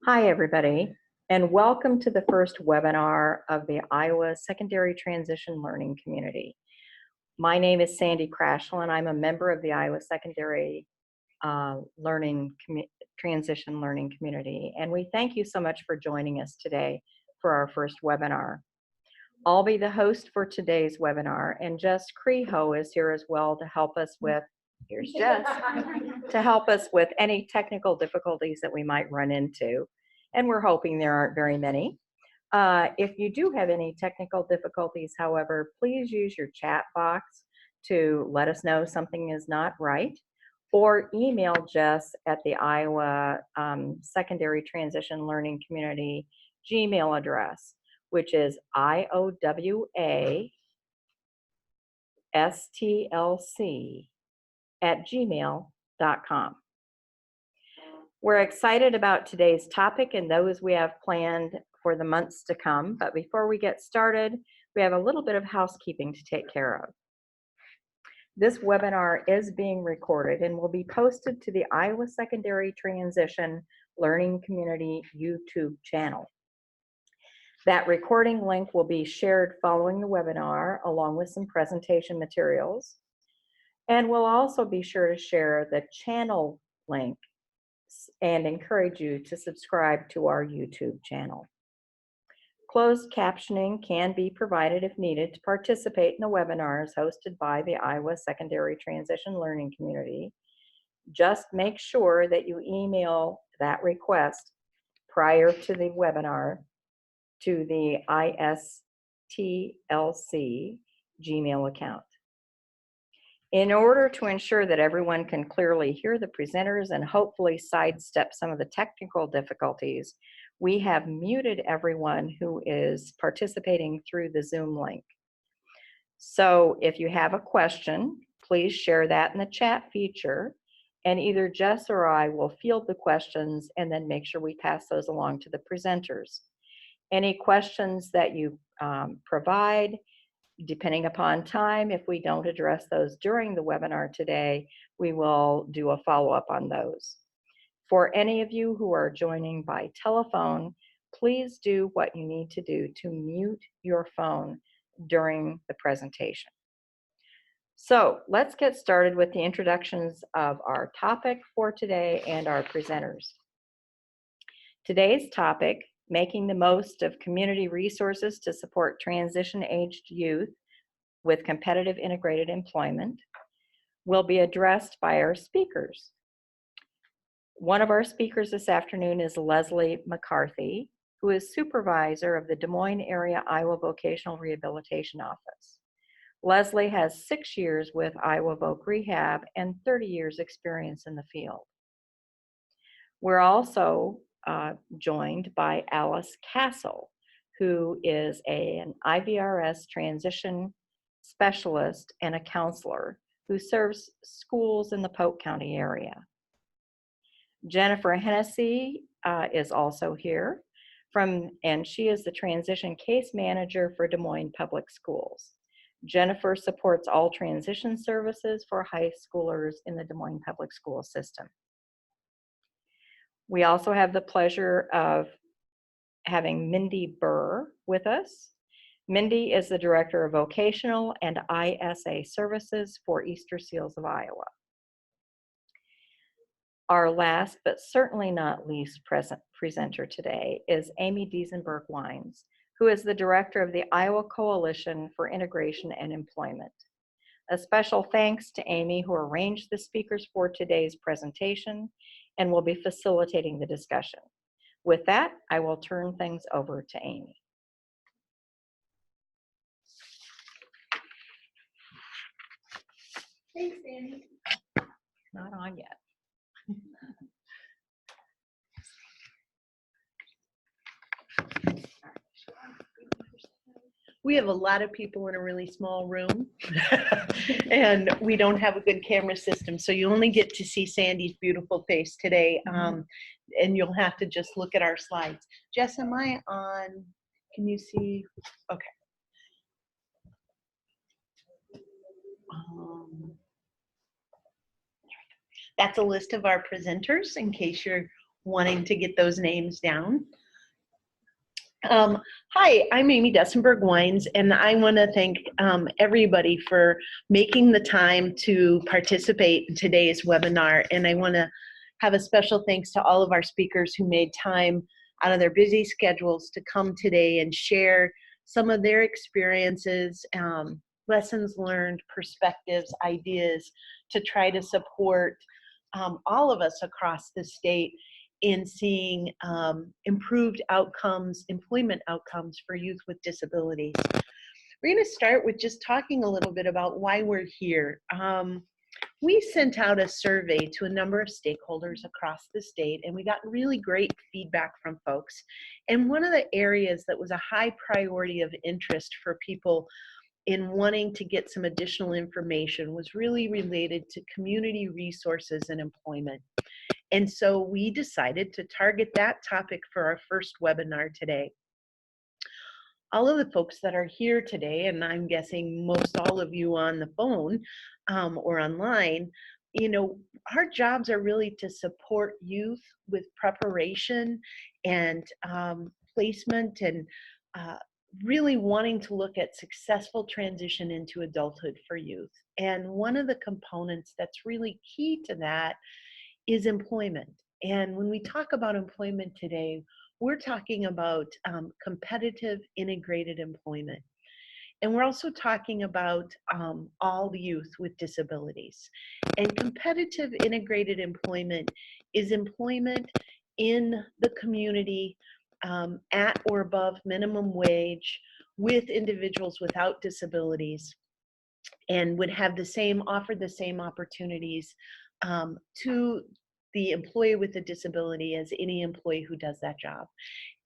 Hi, everybody, and welcome to the first webinar of the Iowa Secondary Transition Learning Community. My name is Sandy Crashel, and I'm a member of the Iowa Secondary Transition Learning Community, and we thank you so much for joining us today for our first webinar. I'll be the host for today's webinar, and Jess Creho is here as well to help us with, here's Jess, to help us with any technical difficulties that we might run into. And we're hoping there aren't very many. If you do have any technical difficulties, however, please use your chat box to let us know something is not right, or email Jess at the Iowa Secondary Transition Learning Community Gmail address, which is iowastlc@gmail.com. We're excited about today's topic and those we have planned for the months to come, but before we get started, we have a little bit of housekeeping to take care of. This webinar is being recorded and will be posted to the Iowa Secondary Transition Learning Community YouTube channel. That recording link will be shared following the webinar along with some presentation materials. And we'll also be sure to share the channel link and encourage you to subscribe to our YouTube channel. Closed captioning can be provided if needed to participate in the webinars hosted by the Iowa Secondary Transition Learning Community. Just make sure that you email that request prior to the webinar to the ISTLC Gmail account. In order to ensure that everyone can clearly hear the presenters and hopefully sidestep some of the technical difficulties, we have muted everyone who is participating through the Zoom link. So if you have a question, please share that in the chat feature, and either Jess or I will field the questions and then make sure we pass those along to the presenters. Any questions that you provide, depending upon time, if we don't address those during the webinar today, we will do a follow-up on those. For any of you who are joining by telephone, please do what you need to do to mute your phone during the presentation. So let's get started with the introductions of our topic for today and our presenters. Today's topic, making the most of community resources to support transition-aged youth with competitive integrated employment, will be addressed by our speakers. One of our speakers this afternoon is Leslie McCarthy, who is supervisor of the Des Moines Area Iowa Vocational Rehabilitation Office. Leslie has 6 years with Iowa Voc Rehab and 30 years experience in the field. We're also joined by Alice Castle, who is an IVRS transition specialist and a counselor who serves schools in the Polk County area. Jennifer Hennessy is also here, and she is the transition case manager for Des Moines Public Schools. Jennifer supports all transition services for high schoolers in the Des Moines Public School system. We also have the pleasure of having Mindy Burr with us. Mindy is the Director of Vocational and ISA Services for Easter Seals of Iowa. Our last, but certainly not least presenter today is Amy Diesenberg-Wines, who is the Director of the Iowa Coalition for Integration and Employment. A special thanks to Amy, who arranged the speakers for today's presentation and will be facilitating the discussion. With that, I will turn things over to Amy. Thanks, Sandy. Not on yet. We have a lot of people in a really small room and we don't have a good camera system, so you only get to see Sandy's beautiful face today, and you'll have to just look at our slides. Jess, am I on? Can you see? Okay. That's a list of our presenters in case you're wanting to get those names down. Hi, I'm Amy Dessenberg Wines, and I want to thank everybody for making the time to participate in today's webinar. And I want to have a special thanks to all of our speakers who made time out of their busy schedules to come today and share some of their experiences, lessons learned, perspectives, ideas to try to support all of us across the state in seeing improved outcomes, employment outcomes for youth with disabilities. We're going to start with just talking a little bit about why we're here. We sent out a survey to a number of stakeholders across the state, and we got really great feedback from folks. And one of the areas that was a high priority of interest for people in wanting to get some additional information was really related to community resources and employment. And so we decided to target that topic for our first webinar today. All of the folks that are here today, and I'm guessing most all of you on the phone or online, you know, our jobs are really to support youth with preparation and placement and really wanting to look at successful transition into adulthood for youth. And one of the components that's really key to that is employment. And when we talk about employment today, we're talking about competitive integrated employment. And we're also talking about all the youth with disabilities. And competitive integrated employment is employment in the community at or above minimum wage with individuals without disabilities, and would have the same, offer the same opportunities to the employee with a disability as any employee who does that job.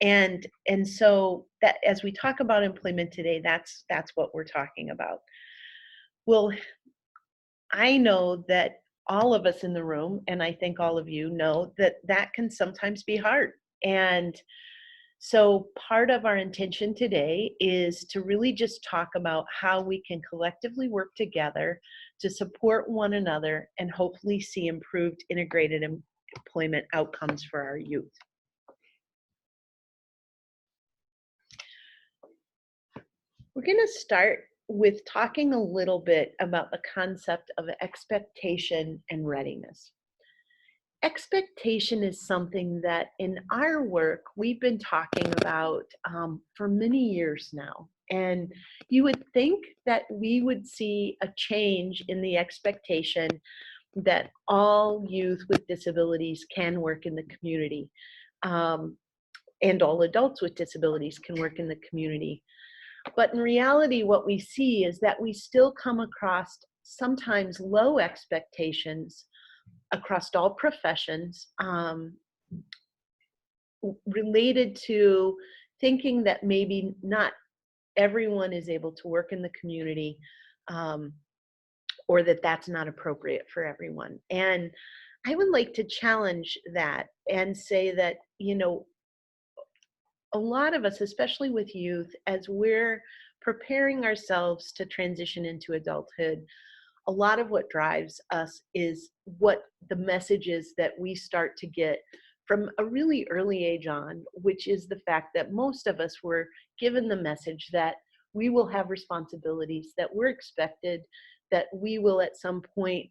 And so that as we talk about employment today, that's what we're talking about. Well, I know that all of us in the room, and I think all of you know that that can sometimes be hard. And so part of our intention today is to really just talk about how we can collectively work together to support one another and hopefully see improved integrated employment outcomes for our youth. We're going to start with talking a little bit about the concept of expectation and readiness. Expectation is something that in our work we've been talking about for many years now. And you would think that we would see a change in the expectation that all youth with disabilities can work in the community, and all adults with disabilities can work in the community. But in reality, what we see is that we still come across sometimes low expectations across all professions, related to thinking that maybe not everyone is able to work in the community, or that that's not appropriate for everyone. And I would like to challenge that and say that, you know, a lot of us, especially with youth, as we're preparing ourselves to transition into adulthood, a lot of what drives us is what the message is that we start to get from a really early age on, which is the fact that most of us were given the message that we will have responsibilities, that we're expected, that we will at some point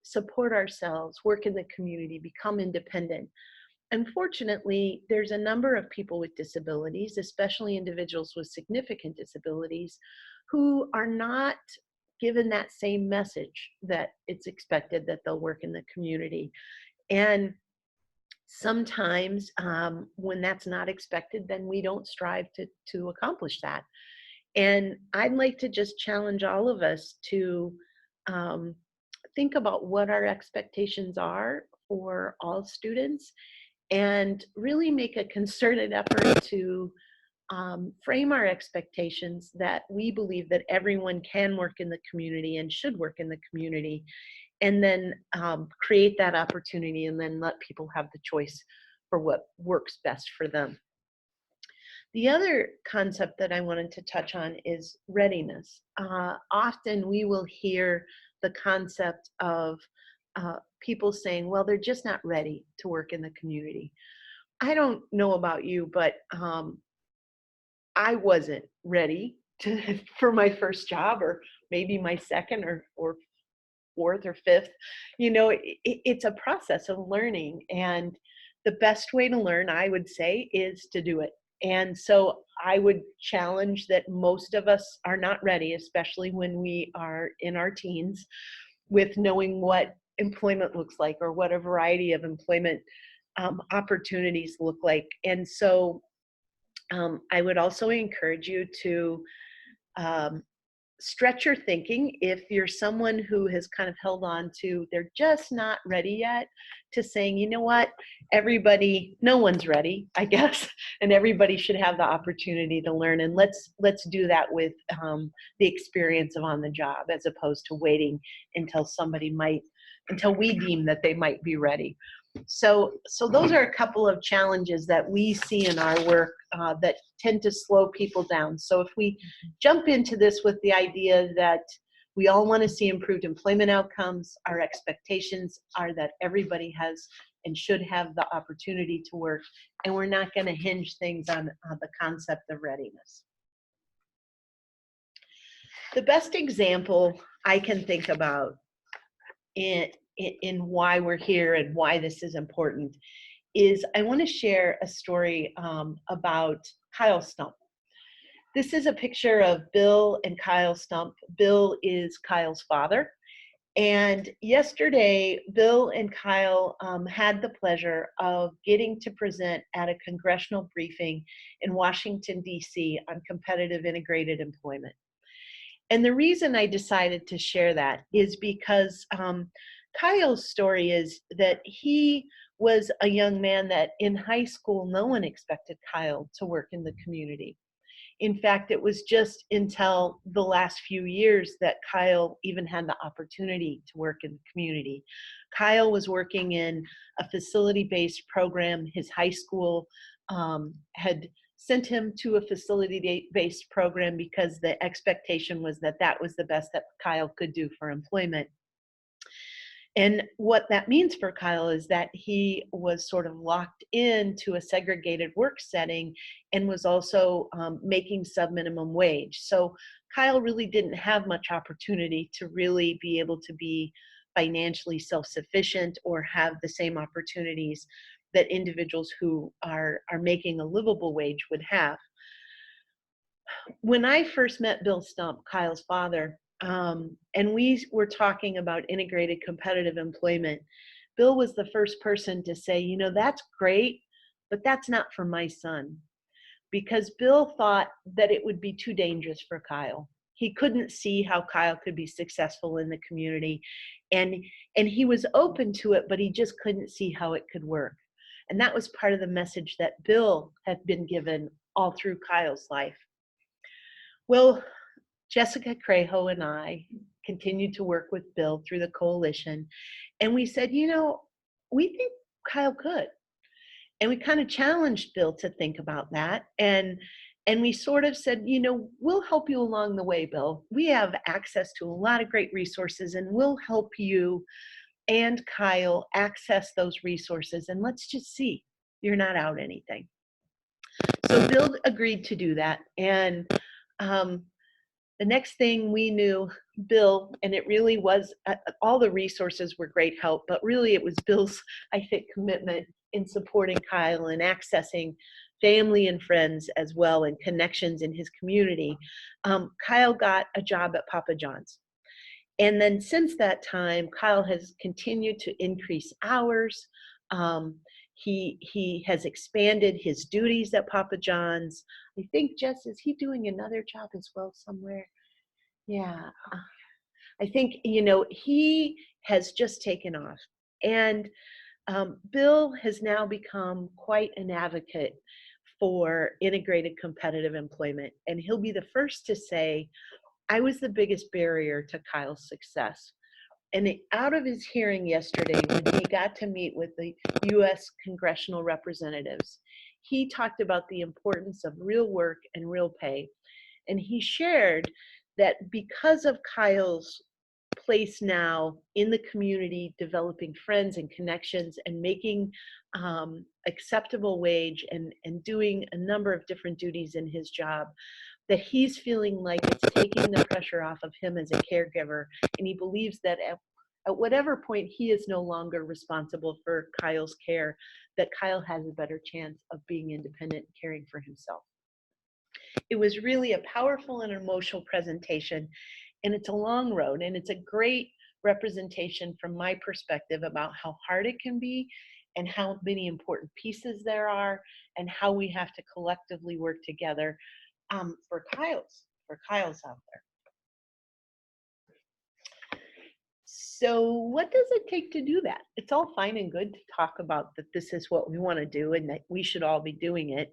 support ourselves, work in the community, become independent. Unfortunately, there's a number of people with disabilities, especially individuals with significant disabilities, who are not given that same message that it's expected that they'll work in the community. And sometimes when that's not expected, then we don't strive to accomplish that. And I'd like to just challenge all of us to think about what our expectations are for all students and really make a concerted effort to frame our expectations that we believe that everyone can work in the community and should work in the community, and then create that opportunity and then let people have the choice for what works best for them. The other concept that I wanted to touch on is readiness. Often we will hear the concept of people saying, well, they're just not ready to work in the community. I don't know about you, but I wasn't ready to, for my first job, or maybe my second or fourth or fifth. It's a process of learning. And the best way to learn, I would say, is to do it. And so I would challenge that most of us are not ready, especially when we are in our teens, with knowing what employment looks like, or what a variety of employment opportunities look like. And so I would also encourage you to um, stretch your thinking. If you're someone who has kind of held on to, they're just not ready yet, to saying, you know what, everybody, no one's ready, I guess, and everybody should have the opportunity to learn. And let's do that with the experience of on the job, as opposed to waiting until until we deem that they might be ready. So those are a couple of challenges that we see in our work that tend to slow people down. So if we jump into this with the idea that we all want to see improved employment outcomes, our expectations are that everybody has and should have the opportunity to work, and we're not going to hinge things on the concept of readiness. The best example I can think about in why we're here and why this is important is, I want to share a story about Kyle Stump. This is a picture of Bill and Kyle Stump. Bill is Kyle's father. And yesterday, Bill and Kyle had the pleasure of getting to present at a congressional briefing in Washington, D.C. on competitive integrated employment. And the reason I decided to share that is because Kyle's story is that he was a young man that in high school, no one expected Kyle to work in the community. In fact, it was just until the last few years that Kyle even had the opportunity to work in the community. Kyle was working in a facility-based program. His high school had sent him to a facility-based program because the expectation was that that was the best that Kyle could do for employment. And what that means for Kyle is that he was sort of locked into a segregated work setting, and was also making sub-minimum wage. So Kyle really didn't have much opportunity to really be able to be financially self-sufficient or have the same opportunities that individuals who are making a livable wage would have. When I first met Bill Stump, Kyle's father, and we were talking about integrated competitive employment, Bill was the first person to say, you know, that's great, but that's not for my son. Because Bill thought that it would be too dangerous for Kyle. He couldn't see how Kyle could be successful in the community. And he was open to it, but he just couldn't see how it could work. And that was part of the message that Bill had been given all through Kyle's life. Well, Jessica Crejo and I continued to work with Bill through the coalition. And we said, you know, we think Kyle could. And we kind of challenged Bill to think about that. And we sort of said, you know, we'll help you along the way, Bill. We have access to a lot of great resources, and we'll help you and Kyle access those resources. And let's just see, you're not out anything. So Bill agreed to do that. And the next thing we knew, Bill, and it really was, all the resources were great help, but really it was Bill's, I think, commitment in supporting Kyle and accessing family and friends as well, and connections in his community. Kyle got a job at Papa John's. And then since that time, Kyle has continued to increase hours. He has expanded his duties at Papa John's. I think, Jess, is he doing another job as well somewhere? Yeah. I think, you know, he has just taken off. And Bill has now become quite an advocate for integrated competitive employment. And he'll be the first to say, I was the biggest barrier to Kyle's success. And out of his hearing yesterday, when he got to meet with the U.S. congressional representatives, he talked about the importance of real work and real pay. And he shared that because of Kyle's place now in the community, developing friends and connections and making acceptable wage and doing a number of different duties in his job, that he's feeling like it's taking the pressure off of him as a caregiver. And he believes that at whatever point he is no longer responsible for Kyle's care, that Kyle has a better chance of being independent and caring for himself. It was really a powerful and emotional presentation, and it's a long road, and it's a great representation from my perspective about how hard it can be and how many important pieces there are and how we have to collectively work together for Kyle's out there. So what does it take to do that? It's all fine and good to talk about that this is what we want to do and that we should all be doing it.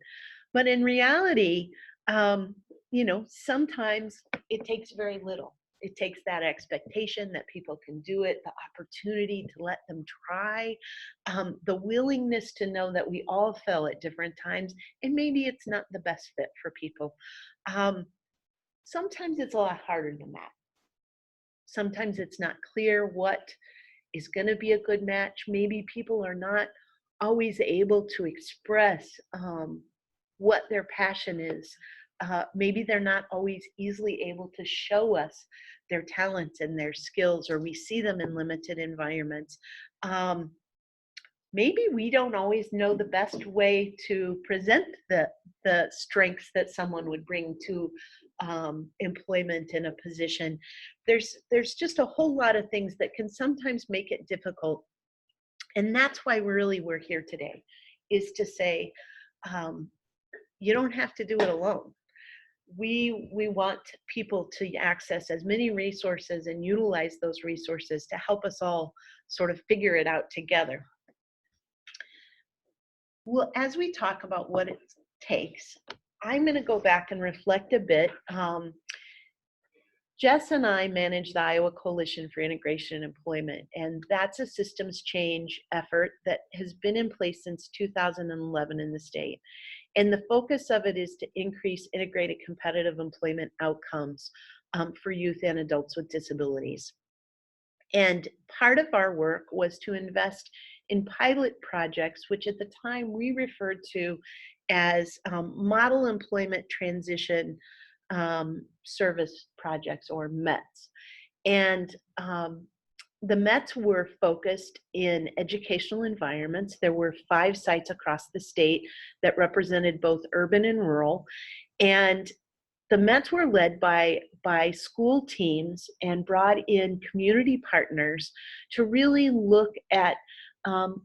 But in reality, you know, sometimes it takes very little. It takes that expectation that people can do it, the opportunity to let them try, the willingness to know that we all fail at different times, and maybe it's not the best fit for people. Sometimes it's a lot harder than that. Sometimes it's not clear what is going to be a good match. Maybe people are not always able to express what their passion is. Maybe they're not always easily able to show us their talents and their skills, or we see them in limited environments. Maybe we don't always know the best way to present the strengths that someone would bring to employment in a position. There's just a whole lot of things that can sometimes make it difficult. And that's why we're here today, is to say, you don't have to do it alone. We want people to access as many resources and utilize those resources to help us all sort of figure it out together. Well, as we talk about what it takes, I'm going to go back and reflect a bit. Jess and I manage the Iowa Coalition for Integration and Employment, and that's a systems change effort that has been in place since 2011 in the state. And the focus of it is to increase integrated competitive employment outcomes for youth and adults with disabilities. And part of our work was to invest in pilot projects, which at the time we referred to as model employment transition service projects, or METs. And the METs were focused in educational environments. There were 5 sites across the state that represented both urban and rural. And the METs were led by school teams and brought in community partners to really look at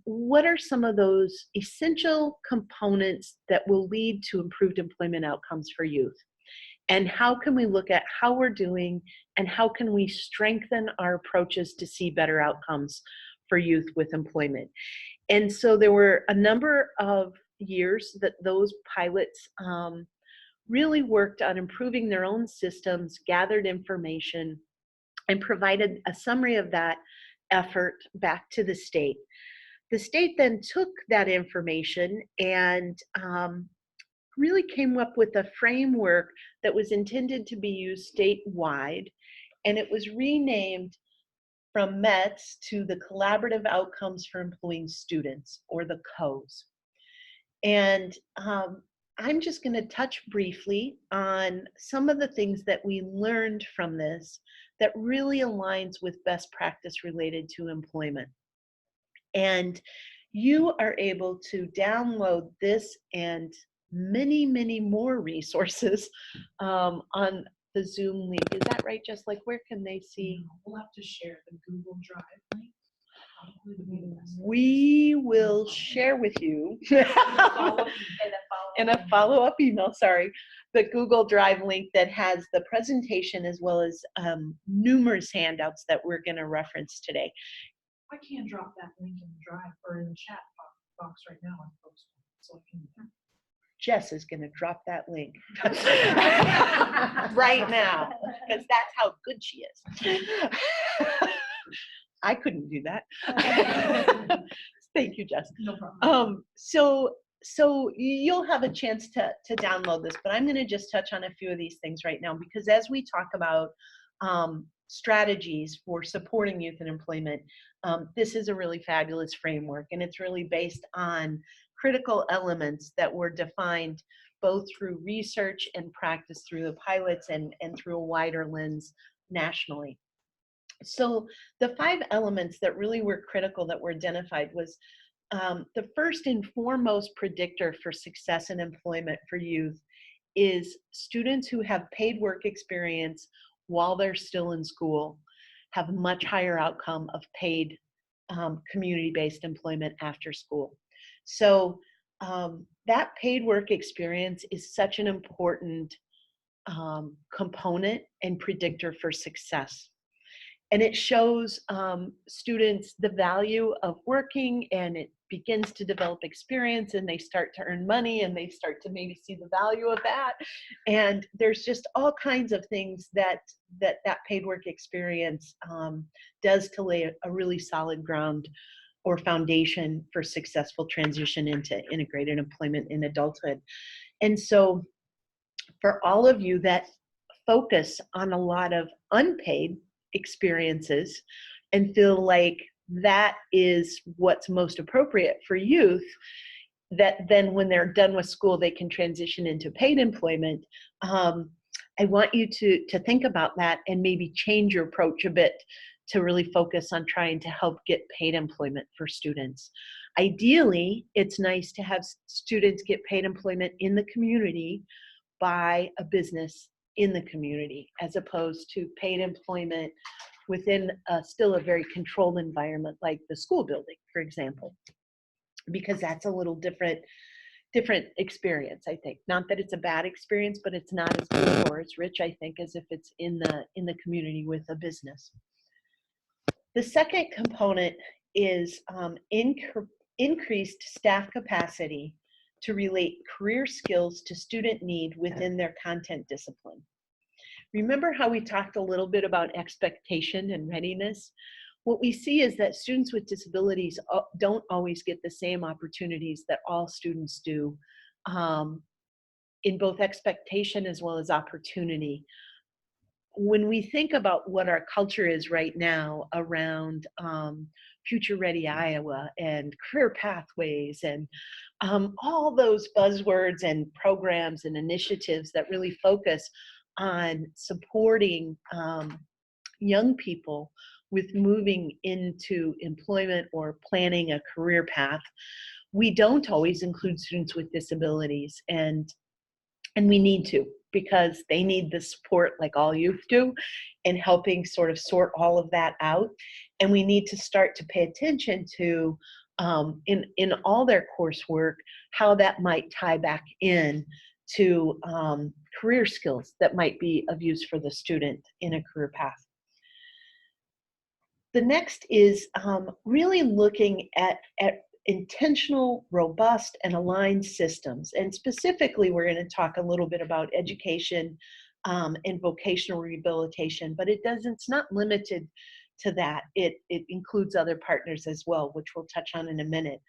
what are some of those essential components that will lead to improved employment outcomes for youth. And how can we look at how we're doing, and how can we strengthen our approaches to see better outcomes for youth with employment. And so there were a number of years that those pilots really worked on improving their own systems, gathered information, and provided a summary of that effort back to the state. The state then took that information and really came up with a framework that was intended to be used statewide, and it was renamed from METS to the Collaborative Outcomes for Employing Students, or the COES. And I'm just going to touch briefly on some of the things that we learned from this that really aligns with best practice related to employment. And you are able to download this and many, many more resources on the Zoom link. Is that right? Just like, where can they see? We'll have to share the Google Drive link. We will share with you in a follow-up email, sorry, the Google Drive link that has the presentation as well as numerous handouts that we're going to reference today. I can drop that link in the drive or in the chat box right now and post it, so I can. Jess is going to drop that link right now, because that's how good she is. I couldn't do that. Thank you, Jess. No problem. So you'll have a chance to download this, but I'm going to just touch on a few of these things right now, because as we talk about strategies for supporting youth in employment, this is a really fabulous framework, and it's really based on critical elements that were defined both through research and practice through the pilots and through a wider lens nationally. So the 5 elements that really were critical that were identified was the first and foremost predictor for success in employment for youth is students who have paid work experience while they're still in school have much higher outcome of paid community-based employment after school. So that paid work experience is such an important component and predictor for success. And it shows students the value of working, and it begins to develop experience, and they start to earn money, and they start to maybe see the value of that. And there's just all kinds of things that paid work experience does to lay a really solid ground or foundation for successful transition into integrated employment in adulthood. And so for all of you that focus on a lot of unpaid experiences and feel like that is what's most appropriate for youth, that then when they're done with school they can transition into paid employment, I want you to think about that and maybe change your approach a bit to really focus on trying to help get paid employment for students. Ideally, it's nice to have students get paid employment in the community by a business in the community, as opposed to paid employment within still a very controlled environment like the school building, for example, because that's a little different experience, I think. Not that it's a bad experience, but it's not as good or as rich, I think, as if it's in the community with a business. The second component is increased staff capacity to relate career skills to student need within their content discipline. Remember how we talked a little bit about expectation and readiness? What we see is that students with disabilities don't always get the same opportunities that all students do in both expectation as well as opportunity. When we think about what our culture is right now around Future Ready Iowa and career pathways and all those buzzwords and programs and initiatives that really focus on supporting young people with moving into employment or planning a career path, we don't always include students with disabilities, and we need to, because they need the support like all youth do in helping sort of sort all of that out. And we need to start to pay attention to in all their coursework how that might tie back in to career skills that might be of use for the student in a career path. The next is really looking at intentional, robust, and aligned systems. And specifically, we're going to talk a little bit about education and vocational rehabilitation, but it's not limited to that. It includes other partners as well, which we'll touch on in a minute.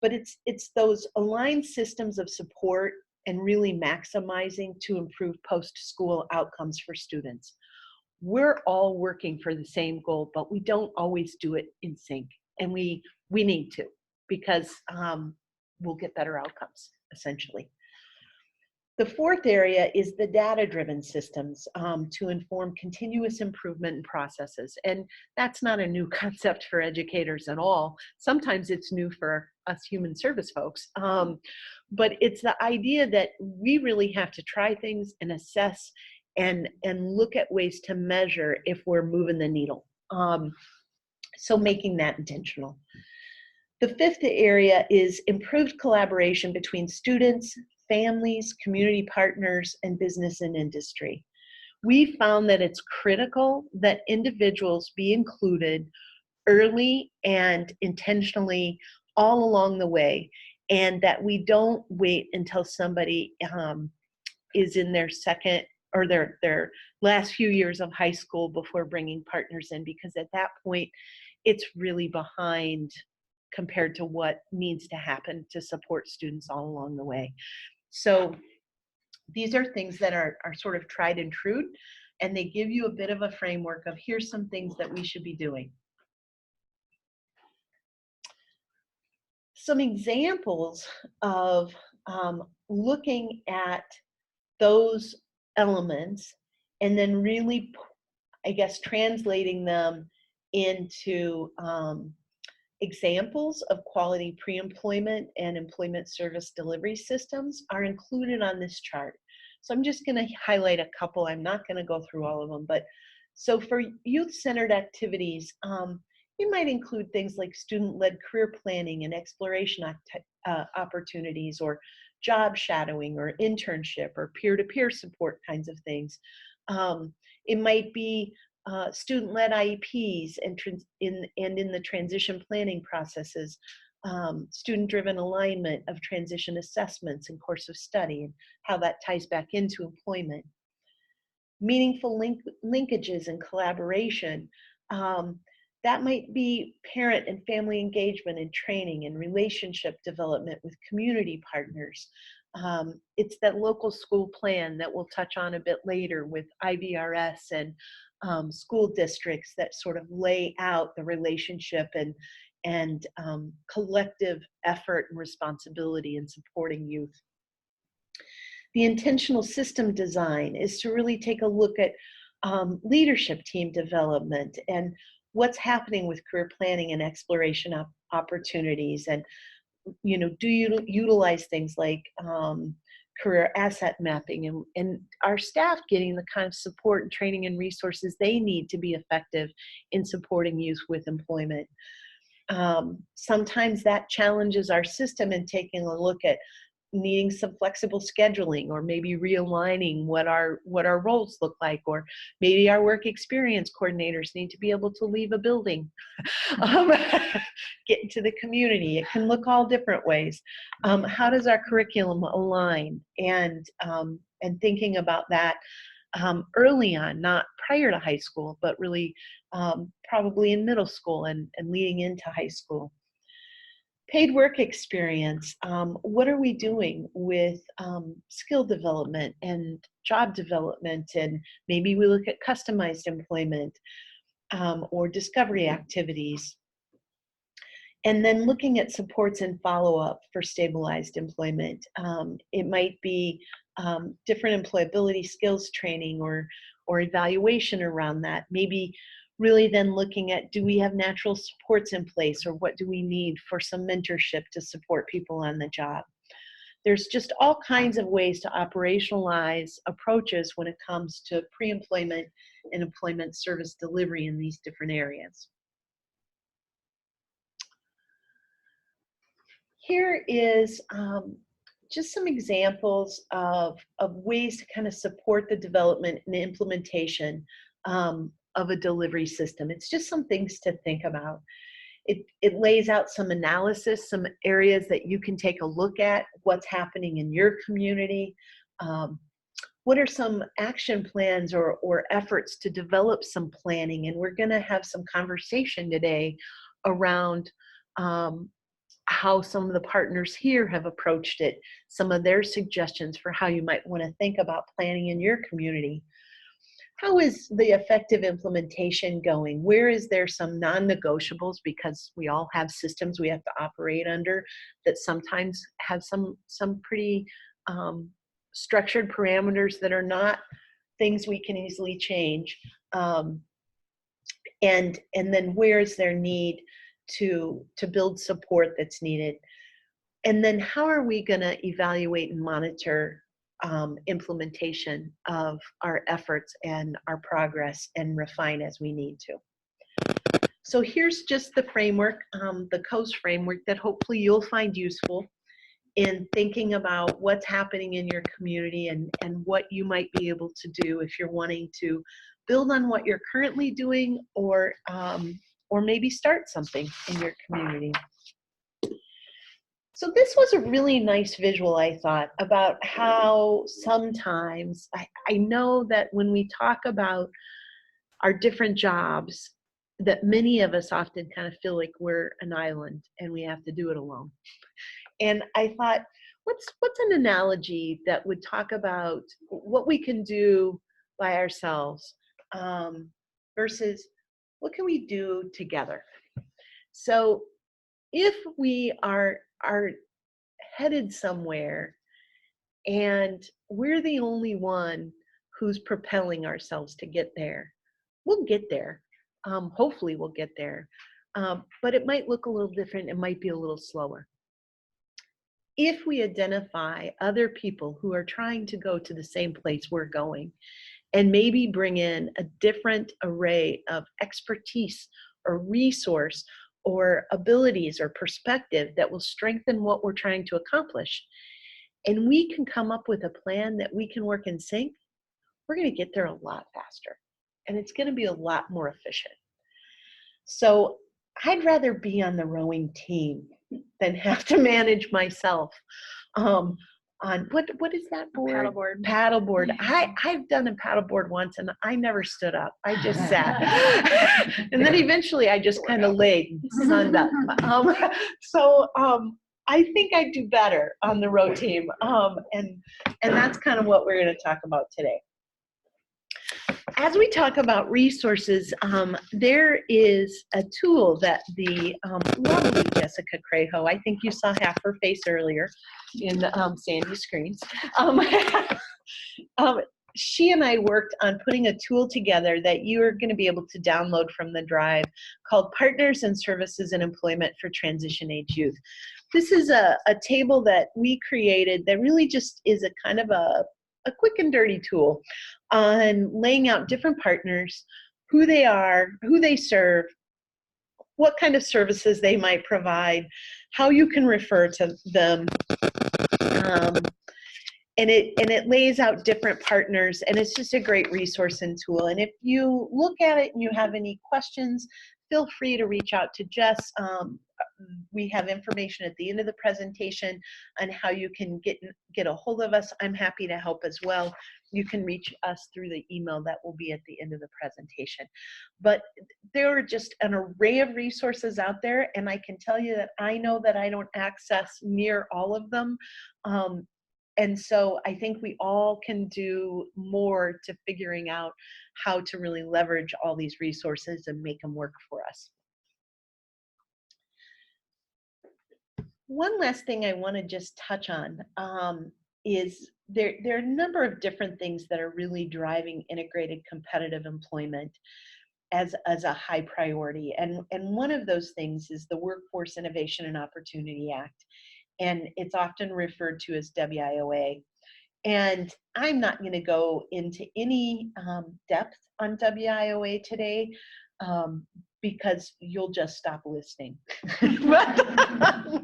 But it's those aligned systems of support and really maximizing to improve post-school outcomes for students. We're all working for the same goal, but we don't always do it in sync, and we need to, because we'll get better outcomes, essentially. The fourth area is the data-driven systems to inform continuous improvement in processes. And that's not a new concept for educators at all. Sometimes it's new for us human service folks. But it's the idea that we really have to try things and assess and look at ways to measure if we're moving the needle. So making that intentional. The fifth area is improved collaboration between students, families, community partners, and business and industry. We found that it's critical that individuals be included early and intentionally all along the way, and that we don't wait until somebody is in their second or their last few years of high school before bringing partners in, because at that point, it's really behind compared to what needs to happen to support students all along the way. So these are things that are sort of tried and true and they give you a bit of a framework of here's some things that we should be doing. Some examples of looking at those elements and then really, I guess, translating them into examples of quality pre-employment and employment service delivery systems are included on this chart. So I'm just going to highlight a couple. I'm not going to go through all of them, but so for youth-centered activities, you might include things like student-led career planning and exploration opportunities, or job shadowing or internship or peer-to-peer support kinds of things. It might be student-led IEPs and in the transition planning processes, student-driven alignment of transition assessments and course of study and how that ties back into employment. Meaningful linkages and collaboration. That might be parent and family engagement and training and relationship development with community partners. It's that local school plan that we'll touch on a bit later with IVRS and school districts that sort of lay out the relationship and collective effort and responsibility in supporting youth. The intentional system design is to really take a look at leadership team development and what's happening with career planning and exploration opportunities, and do you utilize things like career asset mapping and our staff getting the kind of support and training and resources they need to be effective in supporting youth with employment. Sometimes that challenges our system in taking a look at needing some flexible scheduling, or maybe realigning what our roles look like, or maybe our work experience coordinators need to be able to leave a building, get into the community. It can look all different ways. How does our curriculum align? And thinking about that early on, not prior to high school, but really probably in middle school and leading into high school. Paid work experience. What are we doing with skill development and job development? And maybe we look at customized employment or discovery activities. And then looking at supports and follow-up for stabilized employment. It might be different employability skills training or evaluation around that. Maybe really then looking at, do we have natural supports in place, or what do we need for some mentorship to support people on the job? There's just all kinds of ways to operationalize approaches when it comes to pre-employment and employment service delivery in these different areas. Here is just some examples of ways to kind of support the development and implementation of a delivery system. It's just some things to think about. It lays out some analysis, some areas that you can take a look at, what's happening in your community. What are some action plans or efforts to develop some planning? And we're gonna have some conversation today around how some of the partners here have approached it, some of their suggestions for how you might wanna think about planning in your community. How is the effective implementation going? Where is there some non-negotiables, because we all have systems we have to operate under that sometimes have some pretty structured parameters that are not things we can easily change. And then where is there need to build support that's needed? And then how are we going to evaluate and monitor implementation of our efforts and our progress and refine as we need to? So here's just the framework, the COES framework, that hopefully you'll find useful in thinking about what's happening in your community and what you might be able to do if you're wanting to build on what you're currently doing, or maybe start something in your community. So this was a really nice visual, I thought, about how sometimes I know that when we talk about our different jobs, that many of us often kind of feel like we're an island and we have to do it alone. And I thought, what's an analogy that would talk about what we can do by ourselves versus what can we do together? So if we are headed somewhere and we're the only one who's propelling ourselves to get there, we'll get there. Hopefully we'll get there. But it might look a little different. It might be a little slower. If we identify other people who are trying to go to the same place we're going and maybe bring in a different array of expertise or resource or abilities or perspective that will strengthen what we're trying to accomplish, and we can come up with a plan that we can work in sync, we're going to get there a lot faster and it's going to be a lot more efficient. So I'd rather be on the rowing team than have to manage myself on what is that board? Paddleboard. Paddleboard. I've done a paddleboard once and I never stood up. I just sat. And then eventually I just kind of laid, sunned up. I think I'd do better on the row team. And that's kind of what we're going to talk about today. As we talk about resources, there is a tool that the lovely Jessica Crejo, I think you saw half her face earlier in Sandy's screens. She and I worked on putting a tool together that you are going to be able to download from the drive called Partners and Services in Employment for Transition Age Youth. This is a table that we created that really just is a kind of a quick and dirty tool on laying out different partners, who they are, who they serve, what kind of services they might provide, how you can refer to them. And it lays out different partners, and it's just a great resource and tool. And if you look at it and you have any questions, feel free to reach out to Jess. We have information at the end of the presentation on how you can get a hold of us. I'm happy to help as well. You can reach us through the email that will be at the end of the presentation. But there are just an array of resources out there, and I can tell you that I know that I don't access near all of them. And so I think we all can do more to figuring out how to really leverage all these resources and make them work for us. One last thing I want to just touch on is there are a number of different things that are really driving integrated competitive employment as a high priority. And one of those things is the Workforce Innovation and Opportunity Act. And it's often referred to as WIOA. And I'm not going to go into any depth on WIOA today because you'll just stop listening. But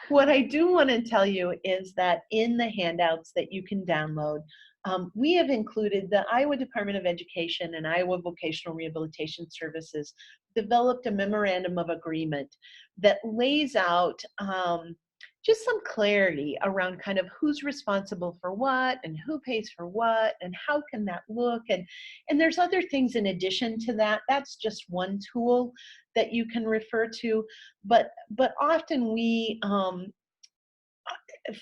what I do want to tell you is that in the handouts that you can download, we have included the Iowa Department of Education and Iowa Vocational Rehabilitation Services developed a memorandum of agreement that lays out just some clarity around kind of who's responsible for what and who pays for what and how can that look, and there's other things in addition to that. That's just one tool that you can refer to, but often we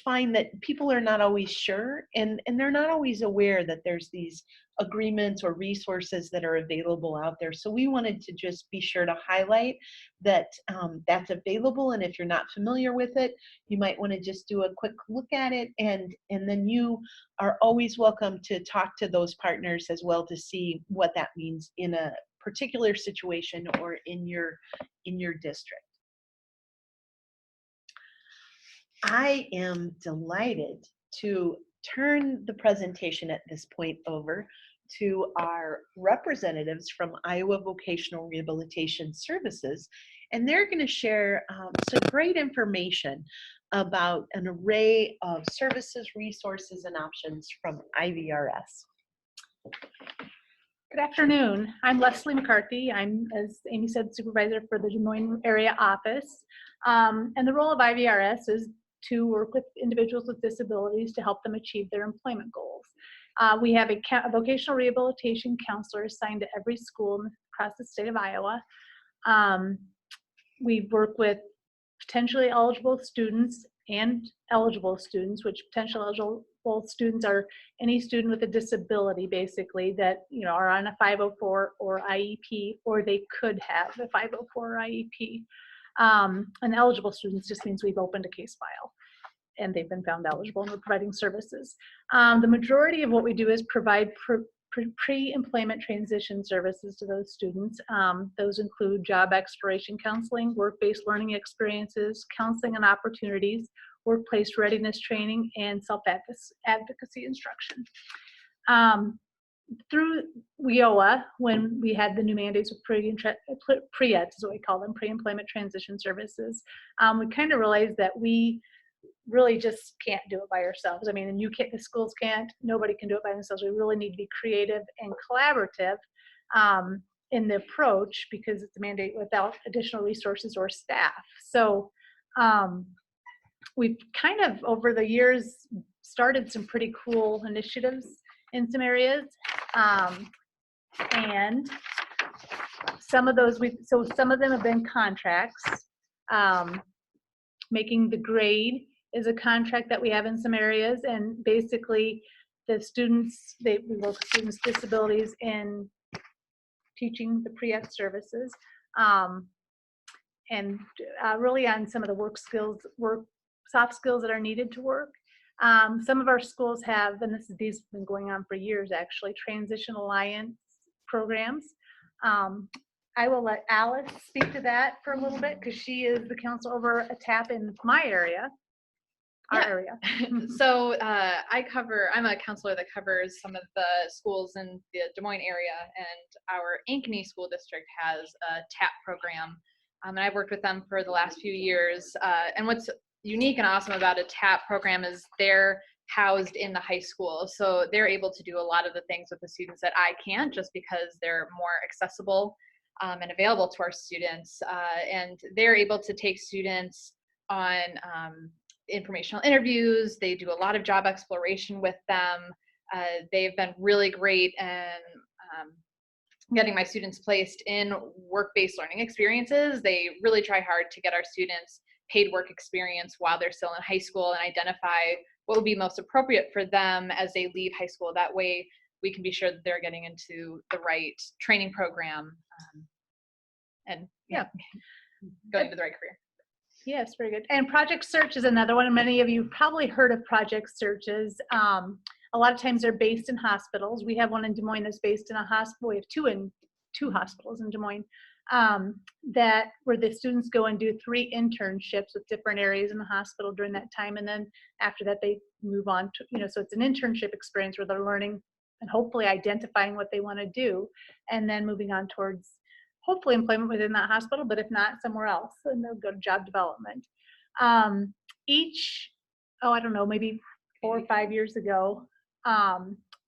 find that people are not always sure, and they're not always aware that there's these agreements or resources that are available out there. So we wanted to just be sure to highlight that that's available, and if you're not familiar with it, you might want to just do a quick look at it, and then you are always welcome to talk to those partners as well to see what that means in a particular situation or in your district. I am delighted to turn the presentation at this point over to our representatives from Iowa Vocational Rehabilitation Services, and they're going to share some great information about an array of services, resources, and options from IVRS. Good afternoon. I'm Leslie McCarthy. I'm, as Amy said, supervisor for the Des Moines area office. And the role of IVRS is to work with individuals with disabilities to help them achieve their employment goals. We have a vocational rehabilitation counselor assigned to every school across the state of Iowa. We work with potentially eligible students and eligible students, which potential eligible students are any student with a disability, basically, that, are on a 504 or IEP, or they could have a 504 or IEP. And eligible students just means we've opened a case file and they've been found eligible and we're providing services. The majority of what we do is provide pre-employment transition services to those students. Those include job exploration counseling, work-based learning experiences, counseling and opportunities, workplace readiness training, and self-advocacy instruction. Through WIOA, when we had the new mandates with pre-eds, is what we call them, pre-employment transition services, we kind of realized that we really just can't do it by ourselves. I mean, and the schools can't, nobody can do it by themselves. We really need to be creative and collaborative in the approach, because it's a mandate without additional resources or staff. So we've kind of, over the years, started some pretty cool initiatives in some areas. And some of those, some of them have been contracts. Making the grade is a contract that we have in some areas, and basically the students, we work with students with disabilities in teaching the pre-ed services, and really on some of the soft skills that are needed to work. Some of our schools have, and these have been going on for years actually, Transition Alliance programs. I will let Alice speak to that for a little bit, because she is the counselor over a TAP in my area, our area. So I'm a counselor that covers some of the schools in the Des Moines area, and our Ankeny School District has a TAP program. And I've worked with them for the last few years. And what's unique and awesome about a TAP program is they're housed in the high school. So they're able to do a lot of the things with the students that I can't, just because they're more accessible and available to our students. And they're able to take students on informational interviews. They do a lot of job exploration with them. They've been really great in getting my students placed in work-based learning experiences. They really try hard to get our students paid work experience while they're still in high school, and identify what would be most appropriate for them as they leave high school. That way we can be sure that they're getting into the right training program and going to the right career. Yes, very good. And Project Search is another one. Many of you probably heard of Project Searches. A lot of times they're based in hospitals. We have one in Des Moines that's based in a hospital. We have two hospitals in Des Moines, where the students go and do 3 internships with different areas in the hospital during that time. And then after that, they move on to, so it's an internship experience where they're learning and hopefully identifying what they want to do, and then moving on towards hopefully employment within that hospital, but if not, somewhere else, and they'll go to job development. Maybe 4 or 5 years ago,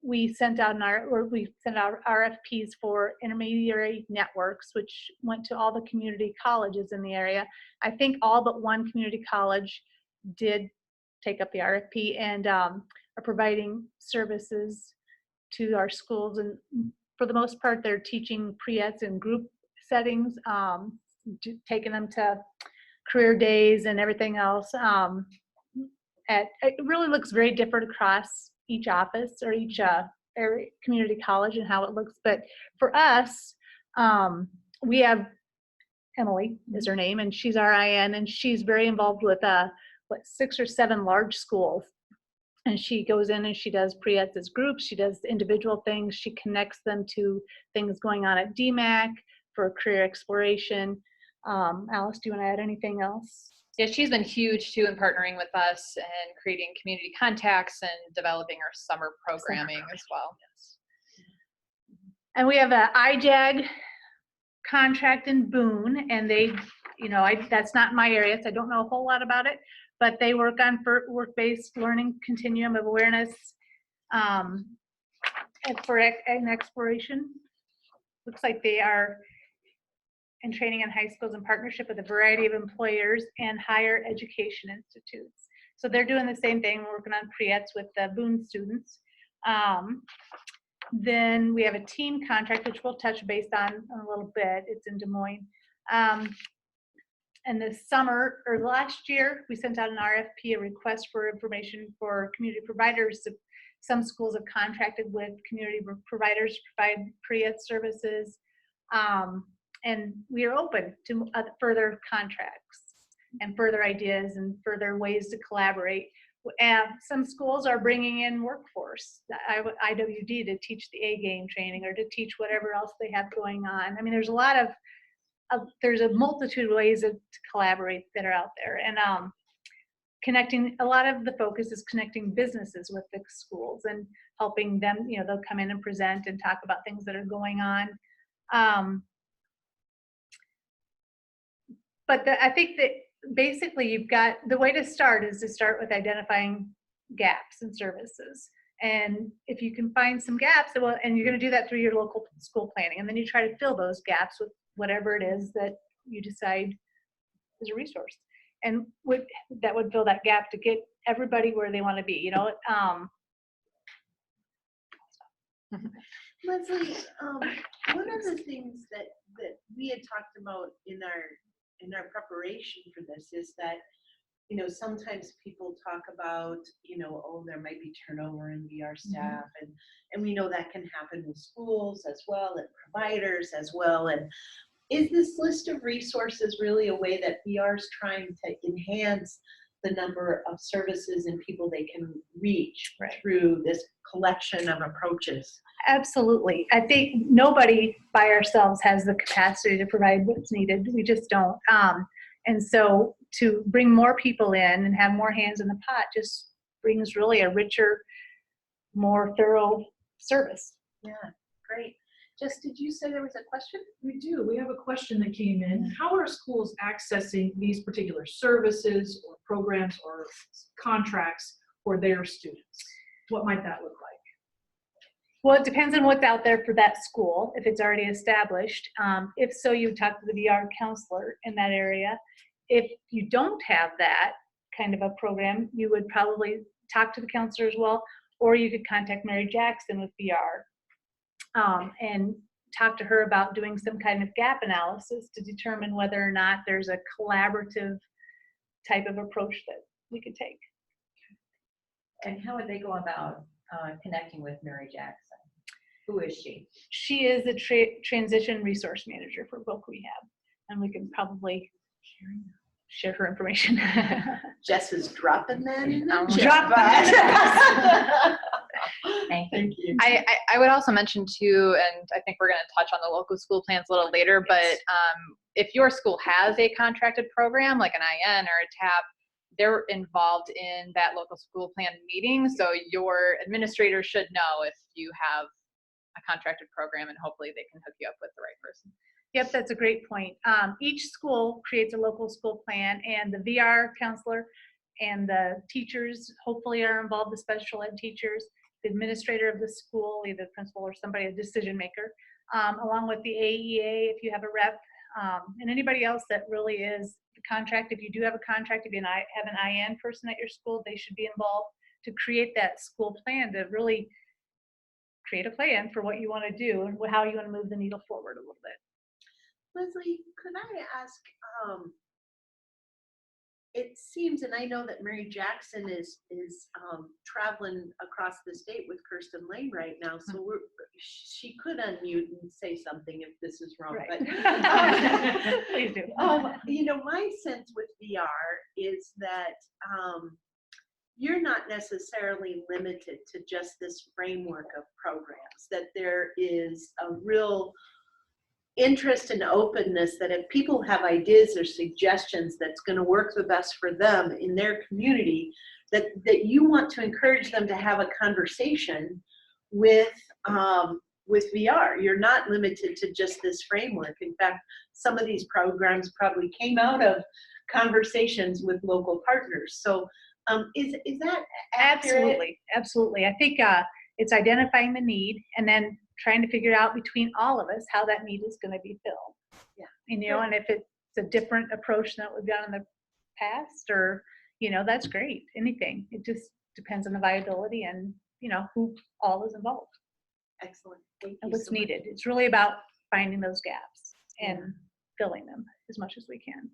we sent out RFPs for intermediary networks, which went to all the community colleges in the area. I think all but one community college did take up the RFP and are providing services to our schools. And for the most part, they're teaching pre-eds in group settings, taking them to career days and everything else. It really looks very different across each office or each area, community college, and how it looks. But for us, we have Emily is her name, and she's our IN, and she's very involved with 6 or 7 large schools. And she goes in and she does pre-eds as groups. She does individual things. She connects them to things going on at DMAC for career exploration. Alice, do you want to add anything else? Yeah, she's been huge too in partnering with us and creating community contacts and developing our summer programming as well. Yes. And we have a IJAG contract in Boone, and they, that's not my area, so I don't know a whole lot about it, but they work on work-based learning continuum of awareness for an exploration. Looks like they are in training in high schools in partnership with a variety of employers and higher education institutes. So they're doing the same thing, working on pre-eds with the Boone students. Then we have a team contract, which we'll touch base on a little bit. It's in Des Moines. And this summer or last year, we sent out an RFP, a request for information for community providers. Some schools have contracted with community providers to provide pre-ed services. And we are open to further contracts and further ideas and further ways to collaborate. Some schools are bringing in workforce, IWD, to teach the A-game training or to teach whatever else they have going on. I mean, there's a lot of there's a multitude of ways to collaborate that are out there. And connecting, a lot of the focus is connecting businesses with the schools and helping them, they'll come in and present and talk about things that are going on. But I think that basically you've got, the way to start is to start with identifying gaps in services. And if you can find some gaps, and you're going to do that through your local school planning, and then you try to fill those gaps with whatever it is that you decide is a resource. And that would fill that gap to get everybody where they want to be, Leslie, one of the things that we had talked about in our preparation for this is that, sometimes people talk about, oh, there might be turnover in VR staff, and we know that can happen with schools as well, and providers as well. And is this list of resources really a way that VR is trying to enhance the number of services and people they can reach through this collection of approaches? Absolutely. I think nobody by ourselves has the capacity to provide what's needed. We just don't. And so to bring more people in and have more hands in the pot just brings really a richer, more thorough service. Yeah, great. Jess, did you say there was a question? We do. We have a question that came in. How are schools accessing these particular services or programs or contracts for their students? What might that look like? Well, it depends on what's out there for that school, if it's already established. If so, you talk to the VR counselor in that area. If you don't have that kind of a program, you would probably talk to the counselor as well, or you could contact Mary Jackson with VR and talk to her about doing some kind of gap analysis to determine whether or not there's a collaborative type of approach that we could take. And how would they go about connecting with Mary Jackson? Who is she? She is the transition resource manager for Book Rehab, and we can probably share her information. Jess is dropping that in there. Drop that. Thank you. I would also mention too, and I think we're going to touch on the local school plans a little later, but if your school has a contracted program like an IN or a TAP, they're involved in that local school plan meeting. So your administrator should know if you have a contracted program, and hopefully they can hook you up with the right person. Yep, that's a great point. Each school creates a local school plan, and the VR counselor and the teachers hopefully are involved, the special ed teachers, the administrator of the school, either the principal or somebody, a decision maker, along with the AEA if you have a rep, and anybody else that really is the contract. If you do have a contract, if you have an IN person at your school, they should be involved to create that school plan, to really create a plan for what you want to do and how you want to move the needle forward a little bit. Leslie, could I ask, it seems, and I know that Mary Jackson is traveling across the state with Kirsten Lane right now, so she could unmute and say something if this is wrong. Right. But Please do. My sense with VR is that you're not necessarily limited to just this framework of programs, that there is a real interest and openness that if people have ideas or suggestions that's going to work the best for them in their community, that you want to encourage them to have a conversation with VR. You're not limited to just this framework. In fact, some of these programs probably came out of conversations with local partners. So is that accurate? Absolutely. I think it's identifying the need and then trying to figure out between all of us how that need is going to be filled. Yeah. And if it's a different approach than what we've done in the past, or that's great. Anything. It just depends on the viability and who all is involved. Excellent. Thank you. And what's so much. needed. It's really about finding those gaps and filling them as much as we can.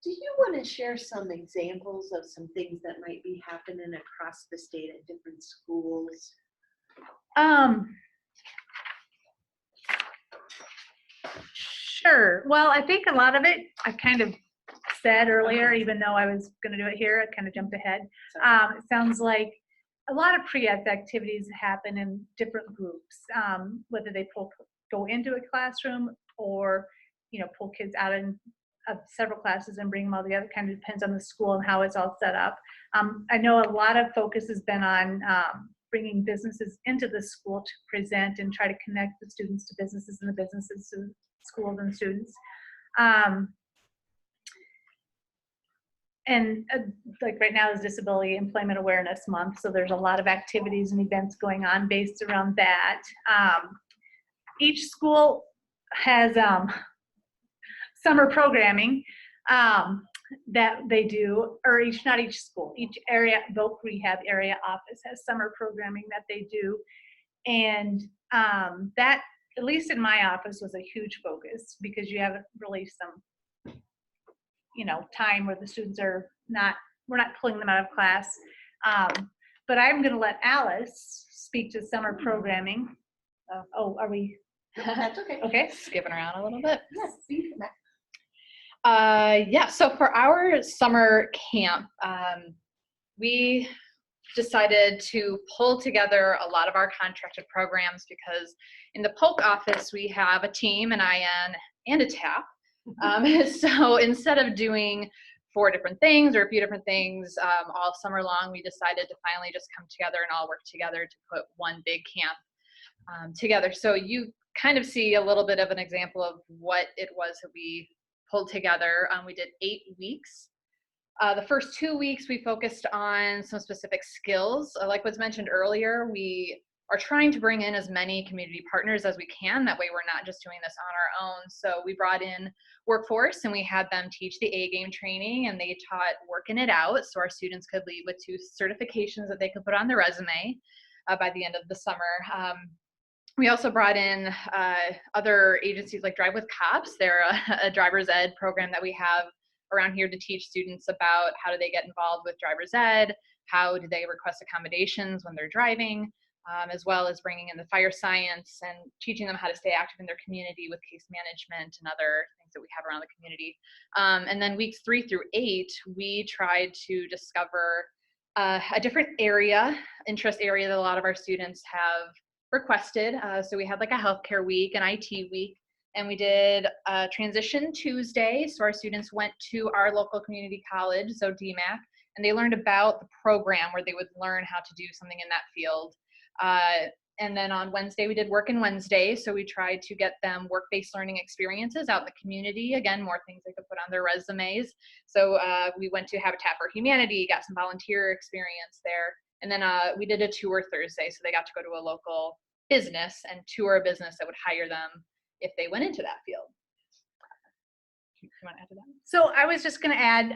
Do you want to share some examples of some things that might be happening across the state at different schools? Sure. Well, I think a lot of it I kind of said earlier, even though I was going to do it here, I kind of jumped ahead. It sounds like a lot of pre-ed activities happen in different groups, whether they go into a classroom or, pull kids out of several classes and bring them all together. Kind of depends on the school and how it's all set up. I know a lot of focus has been on bringing businesses into the school to present and try to connect the students to businesses and the businesses to schools and students. And like right now is Disability Employment Awareness Month, so there's a lot of activities and events going on based around that. Each school has summer programming that they do, or not each school, each area, voc rehab area office has summer programming that they do. And that, at least in my office, was a huge focus because you have really some time where the students are we're not pulling them out of class. But I'm going to let Alice speak to summer programming. Oh, are we? That's okay. Okay. Skipping around a little bit. Yes, see you back. Yeah, so for our summer camp, we decided to pull together a lot of our contracted programs because in the Polk office, we have a team, an IN, and a TAP. So instead of doing 4 different things or a few different things all summer long, we decided to finally just come together and all work together to put one big camp together. So you kind of see a little bit of an example of what it was that we pulled together. We did 8 weeks. The first 2 weeks, we focused on some specific skills. Like was mentioned earlier, we are trying to bring in as many community partners as we can. That way we're not just doing this on our own. So we brought in Workforce and we had them teach the A-game training, and they taught Working It Out so our students could leave with 2 certifications that they could put on their resume by the end of the summer. We also brought in other agencies like Drive with Cops. They're a driver's ed program that we have around here to teach students about how do they get involved with driver's ed, how do they request accommodations when they're driving, as well as bringing in the fire science and teaching them how to stay active in their community with case management and other things that we have around the community. And then weeks 3 through 8, we tried to discover a different interest area that a lot of our students have requested. So we had like a healthcare week, an IT week, and we did a transition Tuesday. So our students went to our local community college, so DMAC, and they learned about the program where they would learn how to do something in that field. And then on Wednesday, we did Workin' Wednesday. So we tried to get them work-based learning experiences out in the community. Again, more things they could put on their resumes. So we went to Habitat for Humanity, got some volunteer experience there. And then we did a tour Thursday. So they got to go to a local business and tour a business that would hire them if they went into that field. You want to add to that? So I was just going to add,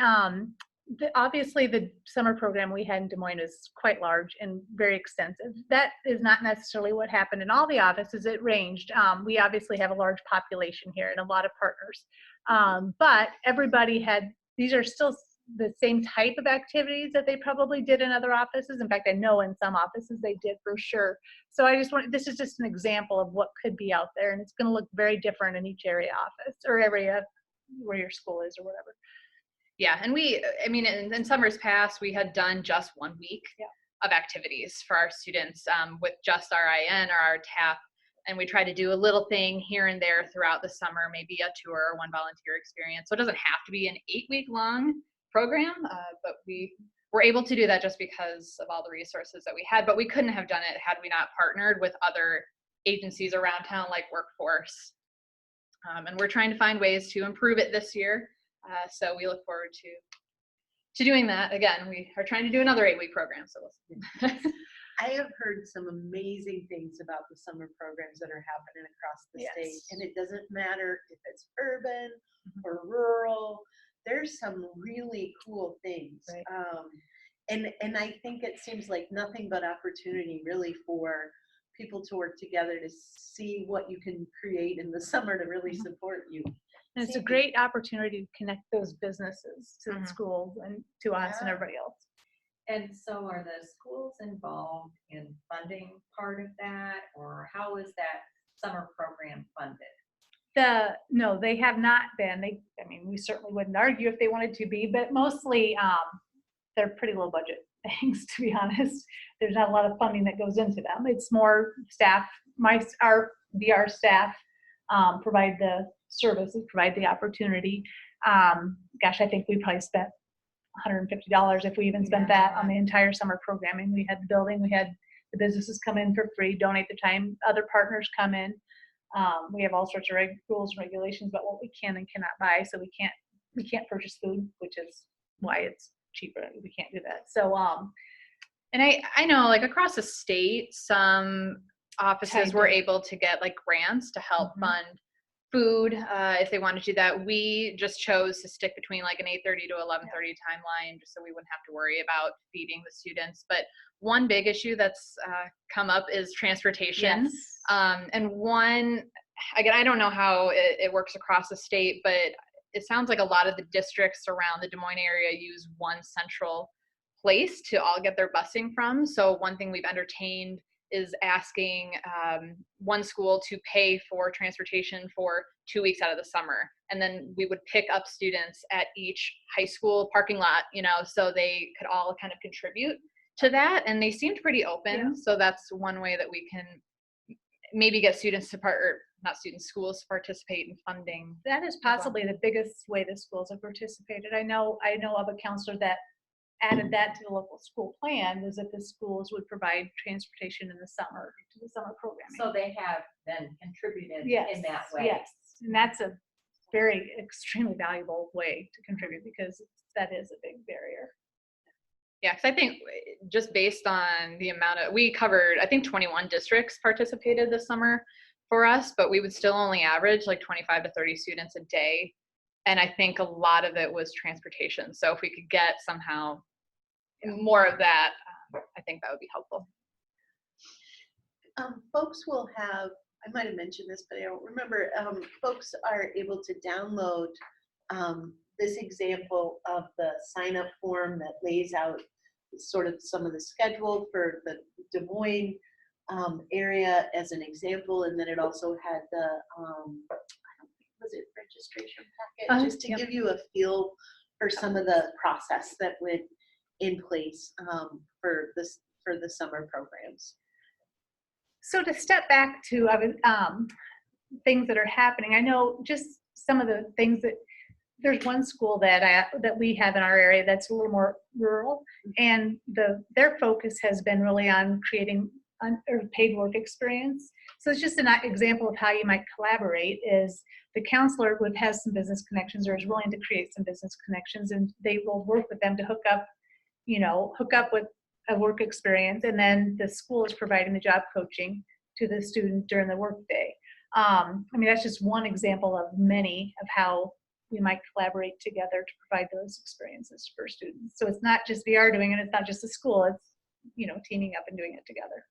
obviously the summer program we had in Des Moines is quite large and very extensive. That is not necessarily what happened in all the offices. It ranged. We obviously have a large population here and a lot of partners. But everybody these are still the same type of activities that they probably did in other offices. In fact, I know in some offices they did for sure. So this is just an example of what could be out there, and it's going to look very different in each area office or area where your school is or whatever. Yeah, and in summers past, we had done just 1 week of activities for our students with just our IN or our TAP, and we try to do a little thing here and there throughout the summer, maybe a tour or one volunteer experience. So it doesn't have to be an 8-week long program, but we were able to do that just because of all the resources that we had, but we couldn't have done it had we not partnered with other agencies around town like Workforce. And we're trying to find ways to improve it this year. So we look forward to doing that. Again, we are trying to do another 8-week program. So we'll see. I have heard some amazing things about the summer programs that are happening across the state. And it doesn't matter if it's urban or rural. There's some really cool things. Right. And I think it seems like nothing but opportunity really for people to work together to see what you can create in the summer to really support you. And it's a great opportunity to connect those businesses to the Mhm. schools and to us and Yeah. everybody else. And so are the schools involved in funding part of that, or how is that summer program funded? No, they have not been. I mean, we certainly wouldn't argue if they wanted to be, but mostly they're pretty low budget things, to be honest. There's not a lot of funding that goes into them. It's more staff, our VR staff provide the services, provide the opportunity. Gosh, I think we probably spent $150 if we even spent that on the entire summer programming. We had the building, we had the businesses come in for free, donate their time, other partners come in. We have all sorts of rules and regulations about what we can and cannot buy, so we can't purchase food, which is why it's cheaper. We can't do that. So And I know like across the state, some offices were Tied in. able to get like grants to help Mhm. fund food if they wanted to do that. We just chose to stick between like an 8:30 to 11:30 timeline just so we wouldn't have to worry about feeding the students. But one big issue that's come up is transportation. yes. And one, again, I don't know how it works across the state, but it sounds like a lot of the districts around the Des Moines area use one central place to all get their busing from. So one thing we've entertained is asking one school to pay for transportation for 2 weeks out of the summer. And then we would pick up students at each high school parking lot, so they could all kind of contribute to that. And they seemed pretty open. Yeah. So that's one way that we can maybe get students to schools to participate in funding. That is possibly the biggest way the schools have participated. I know of a counselor that added that to the local school plan, was that the schools would provide transportation in the summer to the summer programming. So they have then contributed yes, in that way. yes, and that's a very extremely valuable way to contribute because that is a big barrier. Yeah, because I think just based on the amount we covered, I think 21 districts participated this summer for us, but we would still only average like 25 to 30 students a day. And I think a lot of it was transportation. So if we could get somehow more of that, I think that would be helpful. Folks will have, I might have mentioned this, but I don't remember, folks are able to download this example of the sign-up form that lays out sort of some of the schedule for the Des Moines area as an example, and then it also had the, was it registration packet, just to Yep. give you a feel for some of the process that went in place for the summer programs. So to step back to things that are happening, I know just some of the things that there's one school that we have in our area that's a little more rural, and their focus has been really on creating a paid work experience. So it's just an example of how you might collaborate. Is the counselor has some business connections or is willing to create some business connections, and they will work with them to hook up with a work experience, and then the school is providing the job coaching to the student during the workday. I mean, that's just one example of many of how we might collaborate together to provide those experiences for students. So it's not just VR doing it, it's not just the school, it's, teaming up and doing it together.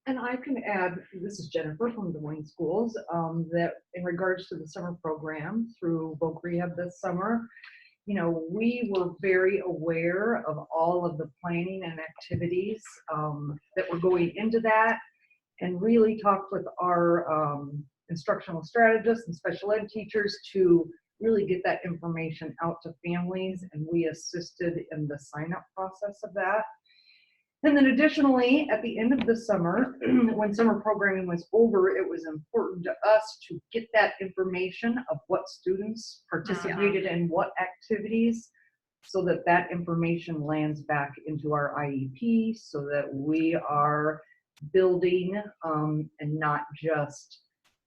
And I can add, this is Jennifer from Des Moines Schools, that in regards to the summer program through Voc Rehab this summer, we were very aware of all of the planning and activities that were going into that, and really talked with our instructional strategists and special ed teachers to really get that information out to families, and we assisted in the sign-up process of that. And then additionally, at the end of the summer, when summer programming was over, it was important to us to get that information of what students participated in what activities, so that that information lands back into our IEP, so that we are building and not just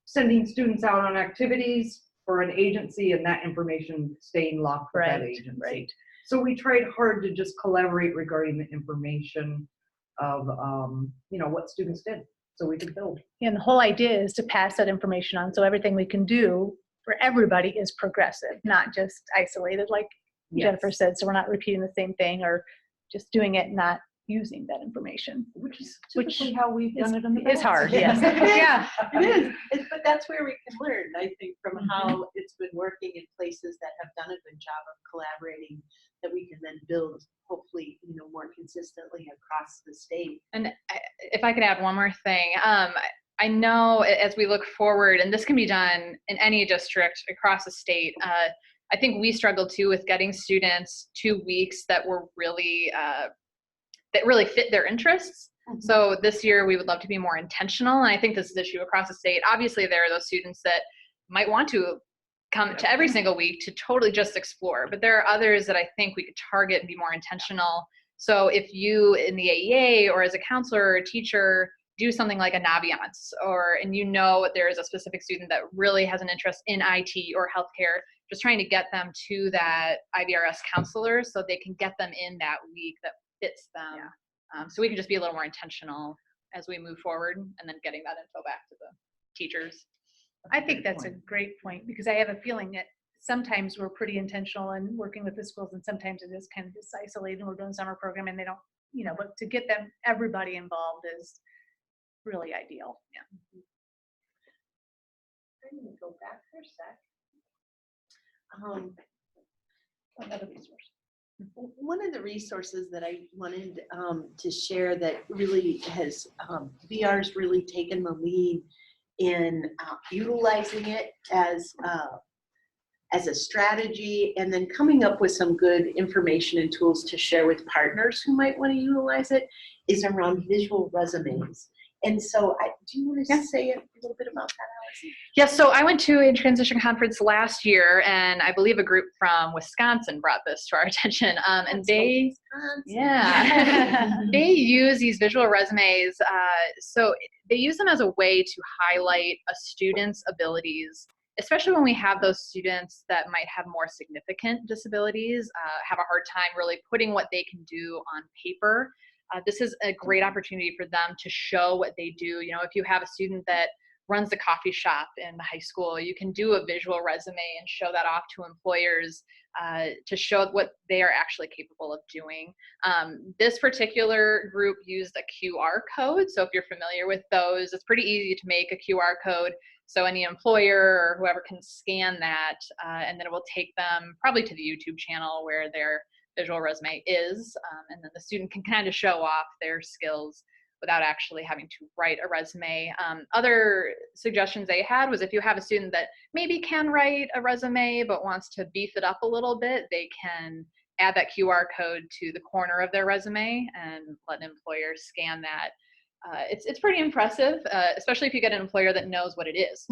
sending students out on activities for an agency and that information staying locked with that agency. Right. So we tried hard to just collaborate regarding the information of, what students did, so we could build. And the whole idea is to pass that information on, so everything we can do for everybody is progressive, not just isolated, like Jennifer said. So we're not repeating the same thing or just doing it, not using that information. Which is Which typically how we've done it in the past. It's hard, yes. Yeah. It is, but that's where we can learn, I think, from how it's been working in places that have done a good job of collaborating, that we can then build, hopefully, more consistently across the state. And if I could add one more thing, I know as we look forward, and this can be done in any district across the state, I think we struggle too with getting students 2 weeks that were really, that really fit their interests. So this year we would love to be more intentional, and I think this is an issue across the state. Obviously there are those students that might want to come to every single week to totally just explore, but there are others that I think we could target and be more intentional. So if you in the AEA or as a counselor or a teacher do something like a Naviance, and you know there is a specific student that really has an interest in IT or healthcare, just trying to get them to that IVRS counselor so they can get them in that week that fits them. So we can just be a little more intentional as we move forward, and then getting that info back to the teachers. I think that's a great point, because I have a feeling that sometimes we're pretty intentional in working with the schools, and sometimes it is kind of just isolated and we're doing summer program and they don't, but to get everybody involved is really ideal. Yeah. I'm gonna go back for a sec. Another resource. One of the resources that I wanted to share that really has, VR's really taken the lead in utilizing it as a strategy, and then coming up with some good information and tools to share with partners who might want to utilize it, is around visual resumes. And so do you want to say a little bit about that, Allison? Yes, so I went to a transition conference last year, and I believe a group from Wisconsin brought this to our attention. And they use these visual resumes. So they use them as a way to highlight a student's abilities, especially when we have those students that might have more significant disabilities, have a hard time really putting what they can do on paper. This is a great opportunity for them to show what they do. If you have a student that runs the coffee shop in the high school, you can do a visual resume and show that off to employers to show what they are actually capable of doing. This particular group used a QR code. So if you're familiar with those, it's pretty easy to make a QR code. So any employer or whoever can scan that, and then it will take them probably to the YouTube channel where their visual resume is, and then the student can kind of show off their skills without actually having to write a resume. Other suggestions they had was if you have a student that maybe can write a resume but wants to beef it up a little bit, they can add that QR code to the corner of their resume and let an employer scan that. It's pretty impressive, especially if you get an employer that knows what it is.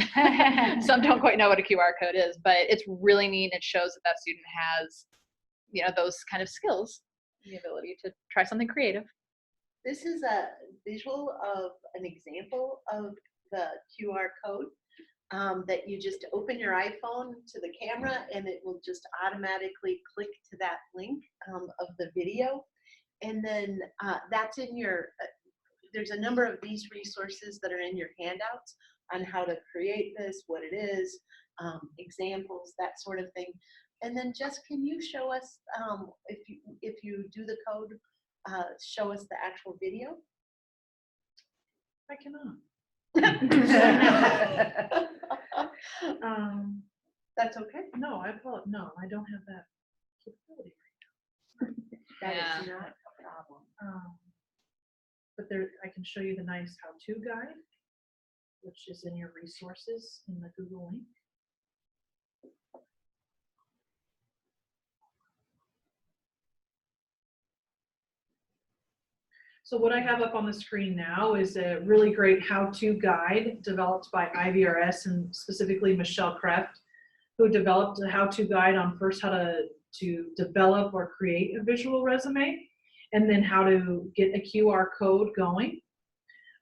Some don't quite know what a QR code is, but it's really neat. It shows that that student has those kind of skills, the ability to try something creative. This is a visual of an example of the QR code that you just open your iPhone to the camera, and it will just automatically click to that link of the video. And then that's in your, there's a number of these resources that are in your handouts on how to create this, what it is, examples, that sort of thing. And then Jess, can you show us, if you do the code, show us the actual video? I cannot. That's okay. No, no, I don't have that capability. That Yeah. is not a problem. But there, I can show you the nice how-to guide, which is in your resources in the Google link. So what I have up on the screen now is a really great how-to guide developed by IVRS, and specifically Michelle Kreft, who developed a how-to guide on first how to develop or create a visual resume, and then how to get a QR code going.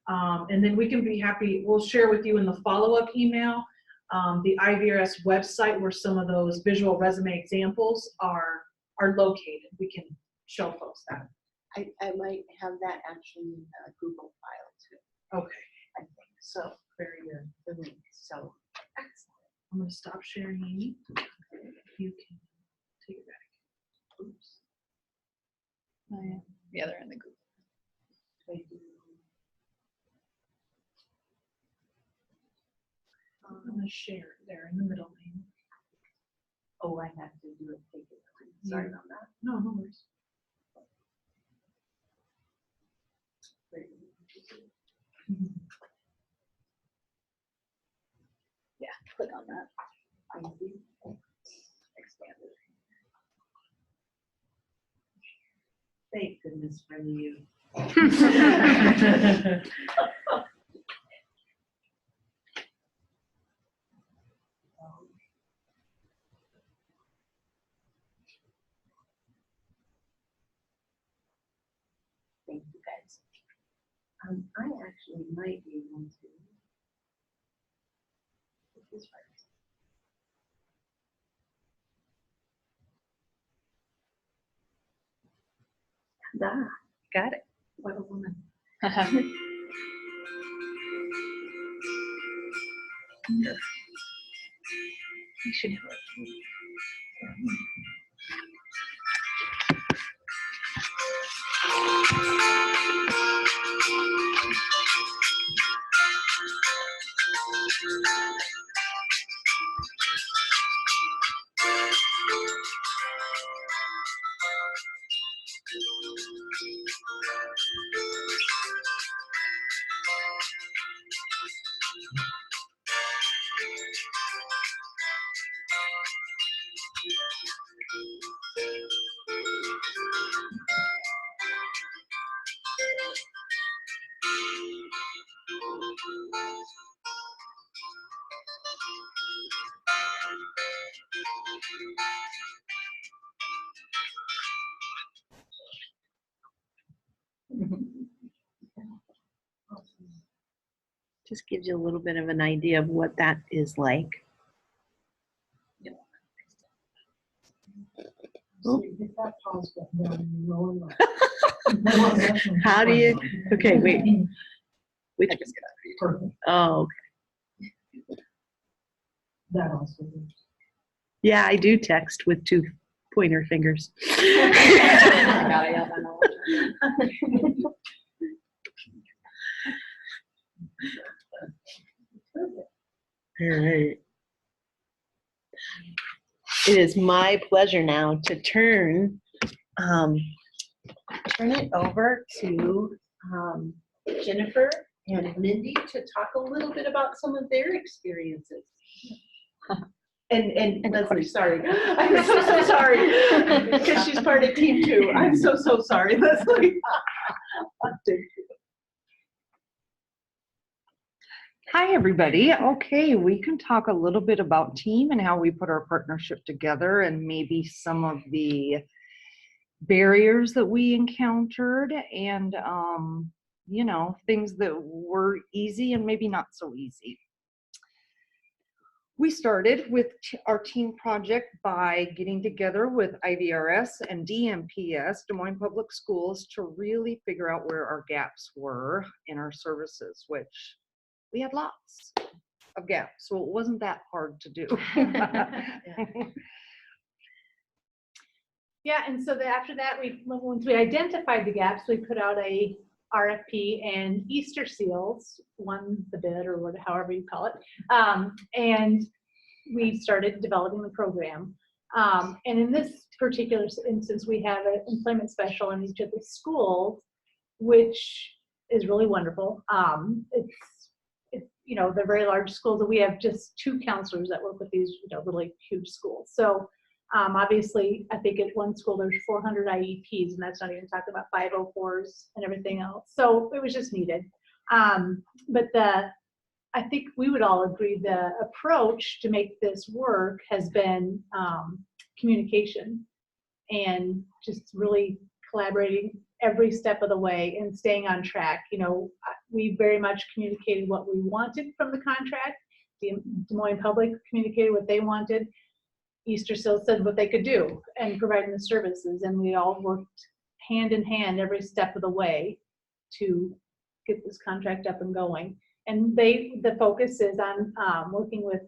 And then we'll share with you in the follow-up email the IVRS website where some of those visual resume examples are located. We can show folks that. I might have that actually in a Google file too. Okay, I think so. Very good. The link. So excellent. I'm going to stop sharing, Amy. You can take it back. Oops. Oh, yeah. Yeah, they're in the group. I'm gonna share there in the middle name. Oh, I have to do it. Take it. Sorry about that. No, no worries. Click on that. Expand it. Thank goodness for you. Thank you guys. I actually might be able to. This is first. Got it. What a woman. You should have just gives you a little bit of an idea of what that is like. Oh. How do you, okay, wait. Which, oh, okay. That also. Yeah, I do text with 2 pointer fingers. All right. It is my pleasure now to turn it over to Jennifer and Mindy to talk a little bit about some of their experiences. And Leslie, sorry. I'm so sorry. Because she's part of team 2. I'm so sorry, Leslie. Hi, everybody. Okay, we can talk a little bit about team and how we put our partnership together and maybe some of the barriers that we encountered and, you know, things that were easy and maybe not so easy. We started with our team project by getting together with IVRS and DMPS, Des Moines Public Schools, to really figure out where our gaps were in our services, which we had lots of gaps, so it wasn't that hard to do. Yeah, and so after that, once we identified the gaps, we put out a RFP, and Easter Seals won the bid, or whatever, however you call it, and we started developing the program. And in this particular instance, we have an employment special in each of the schools, which is really wonderful. It's you know, they're very large schools, and we have just 2 counselors that work with these, you know, really huge schools. So obviously, I think at one school there's 400 IEPs, and that's not even talking about 504s and everything else. So it was just needed. But I think we would all agree the approach to make this work has been communication and just really collaborating every step of the way and staying on track. You know, we very much communicated what we wanted from the contract. Des Moines Public communicated what they wanted. Easter Seals said what they could do and providing the services, and we all worked hand in hand every step of the way to get this contract up and going. And the focus is on working with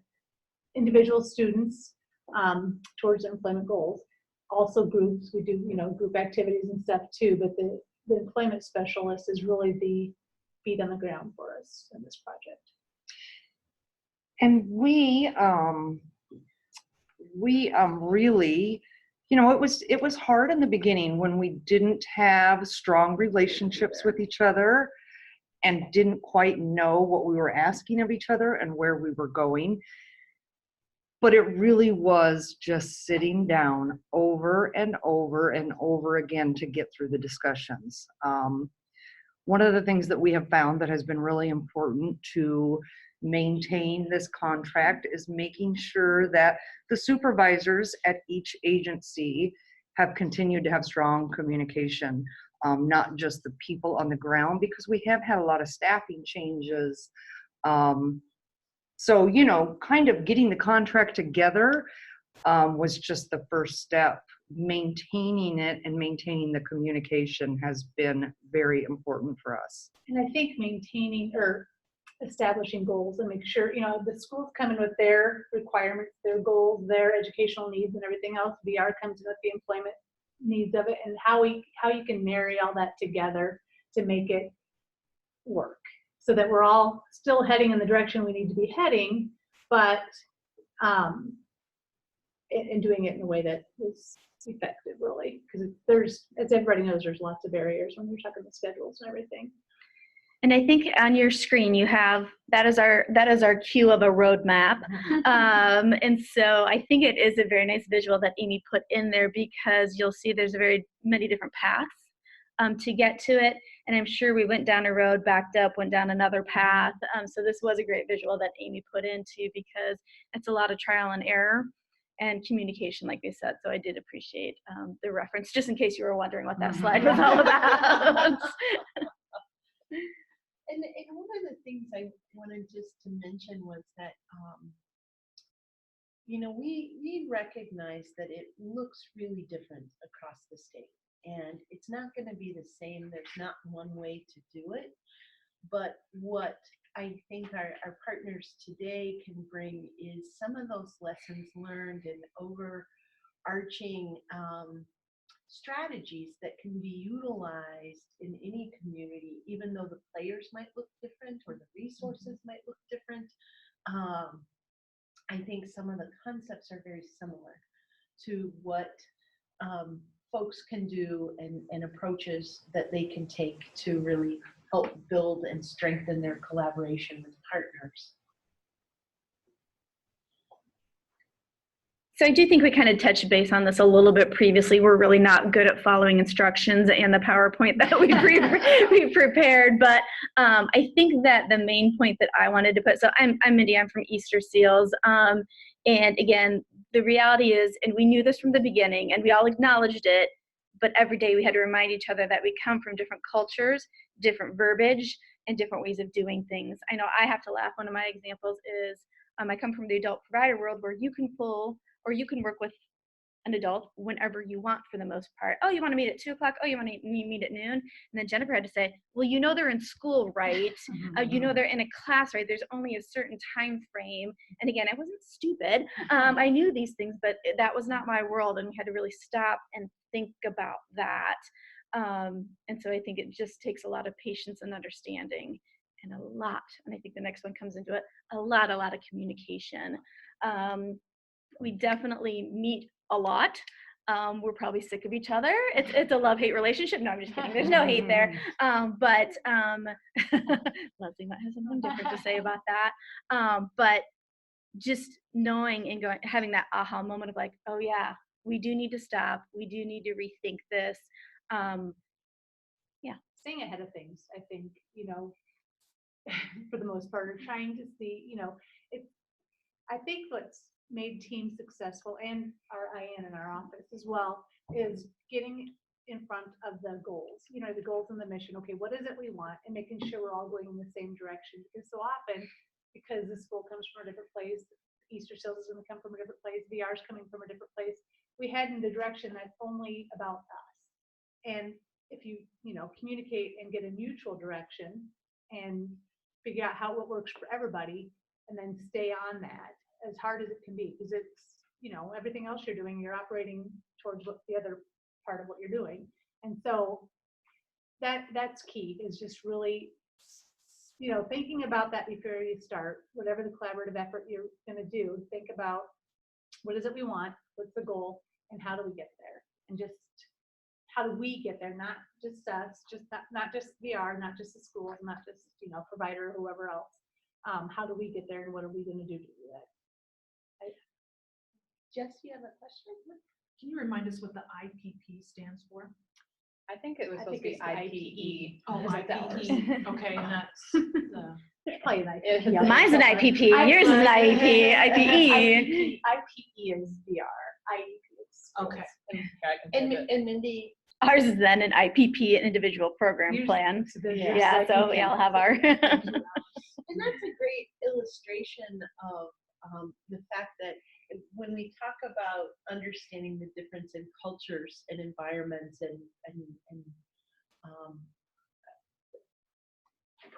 individual students towards their employment goals. Also groups, we do, you know, group activities and stuff too, but the employment specialist is really the feet on the ground for us in this project. And we really, it was hard in the beginning when we didn't have strong relationships with each other and didn't quite know what we were asking of each other and where we were going. But it really was just sitting down over and over and over again to get through the discussions. One of the things that we have found that has been really important to maintain this contract is making sure that the supervisors at each agency have continued to have strong communication, not just the people on the ground, because we have had a lot of staffing changes. So, kind of getting the contract together was just the first step. Maintaining it and maintaining the communication has been very important for us. And I think maintaining or establishing goals and make sure, the schools come in with their requirements, their goals, their educational needs and everything else. VR comes in with the employment needs of it, and how you can marry all that together to make it work so that we're all still heading in the direction we need to be heading, but and doing it in a way that is effective, really, because as everybody knows, there's lots of barriers when you're talking about schedules and everything. And I think on your screen you have, that is our cue of a roadmap. And so I think it is a very nice visual that Amy put in there, because you'll see there's very many different paths to get to it. And I'm sure we went down a road, backed up, went down another path. So this was a great visual that Amy put into, because it's a lot of trial and error and communication, like they said. So I did appreciate the reference, just in case you were wondering what that slide was all about. And one of the things I wanted just to mention was that, we recognize that it looks really different across the state, and it's not going to be the same. There's not one way to do it. But what I think our partners today can bring is some of those lessons learned and overarching strategies that can be utilized in any community, even though the players might look different or the resources might look different. I think some of the concepts are very similar to what folks can do and approaches that they can take to really help build and strengthen their collaboration with partners. So I do think we kind of touched base on this a little bit previously. We're really not good at following instructions and the PowerPoint that we prepared. But I think that the main point that I wanted to put, so I'm Mindy, I'm from Easter Seals. And again, the reality is, and we knew this from the beginning and we all acknowledged it, but every day we had to remind each other that we come from different cultures, different verbiage, and different ways of doing things. I know I have to laugh. One of my examples is I come from the adult provider world, where you can pull or you can work with an adult whenever you want, for the most part. Oh, you want to meet at 2 o'clock? Oh, you want to meet at noon? And then Jennifer had to say, well, they're in school, right? They're in a class, right? There's only a certain time frame. And again, I wasn't stupid. I knew these things, but that was not my world. And we had to really stop and think about that. And so I think it just takes a lot of patience and understanding, and and I think the next one comes into it, a lot of communication. We definitely meet a lot. We're probably sick of each other. It's a love-hate relationship. No, I'm just kidding. There's no hate there. But Leslie might have something different to say about that. But just knowing and having that aha moment of like, oh yeah, we do need to stop. We do need to rethink this. Staying ahead of things, I think, for the most part, or trying to see, I think what's made teams successful, and our IN in our office as well, is getting in front of the goals, the goals and the mission. Okay, what is it we want, and making sure we're all going in the same direction. Because so often, because the school comes from a different place, Easter Seals is going to come from a different place, VR is coming from a different place, we head in the direction that's only about us. And if you communicate and get a mutual direction and figure out what works for everybody, and then stay on that as hard as it can be, because it's everything else you're doing, you're operating towards what the other part of what you're doing. And so that's key, is just really, you know, thinking about that before you start, whatever the collaborative effort you're gonna do, think about what is it we want, what's the goal, and how do we get there? And just, how do we get there? Not just us, just not just VR, not just the schools, not just, you know, provider, whoever else. How do we get there and what are we gonna do to do that? Jess, you have a question? Can you remind us what the IPP stands for? I think it was I supposed think to be it's the IPE. Oh, Is it that IPE. Okay, and that's the, There's probably an It- IPE. Mine's an IPP, yours is an IEP, IPE. IPE is VR. IEP is. okay. And Mindy, Ours is then an IPP, an individual program Yours- plan. Yeah. Yeah, so we all have our. and that's a great illustration of the fact that when we talk about understanding the difference in cultures and environments and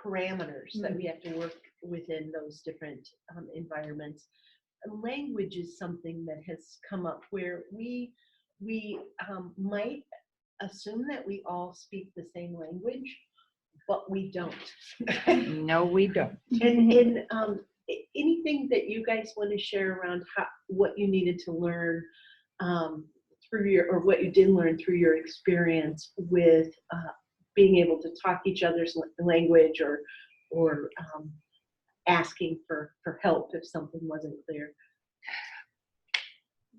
parameters that we have to work within those different environments, language is something that has come up where we might assume that we all speak the same language, but we don't. No, we don't. And anything that you guys want to share around what you needed to learn or what you did learn through your experience with being able to talk each other's language or asking for help if something wasn't clear.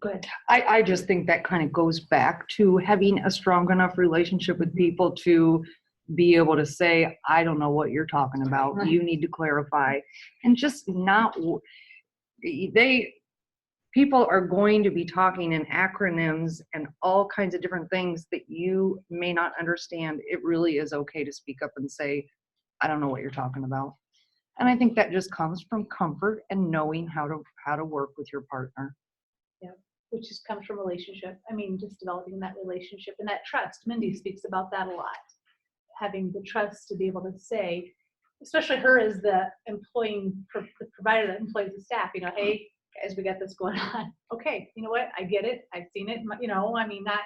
Good. I just think that kind of goes back to having a strong enough relationship with people to be able to say, I don't know what you're talking about. Right. You need to clarify. And just not, people are going to be talking in acronyms and all kinds of different things that you may not understand. It really is okay to speak up and say, I don't know what you're talking about. And I think that just comes from comfort and knowing how to work with your partner. Which just comes from relationship. I mean, just developing that relationship and that trust. Mindy speaks about that a lot. Having the trust to be able to say, especially her as the the provider that employs the staff, you know, hey, guys, we got this going on. Okay, you know what? I get it. I've seen it. You know, I mean, not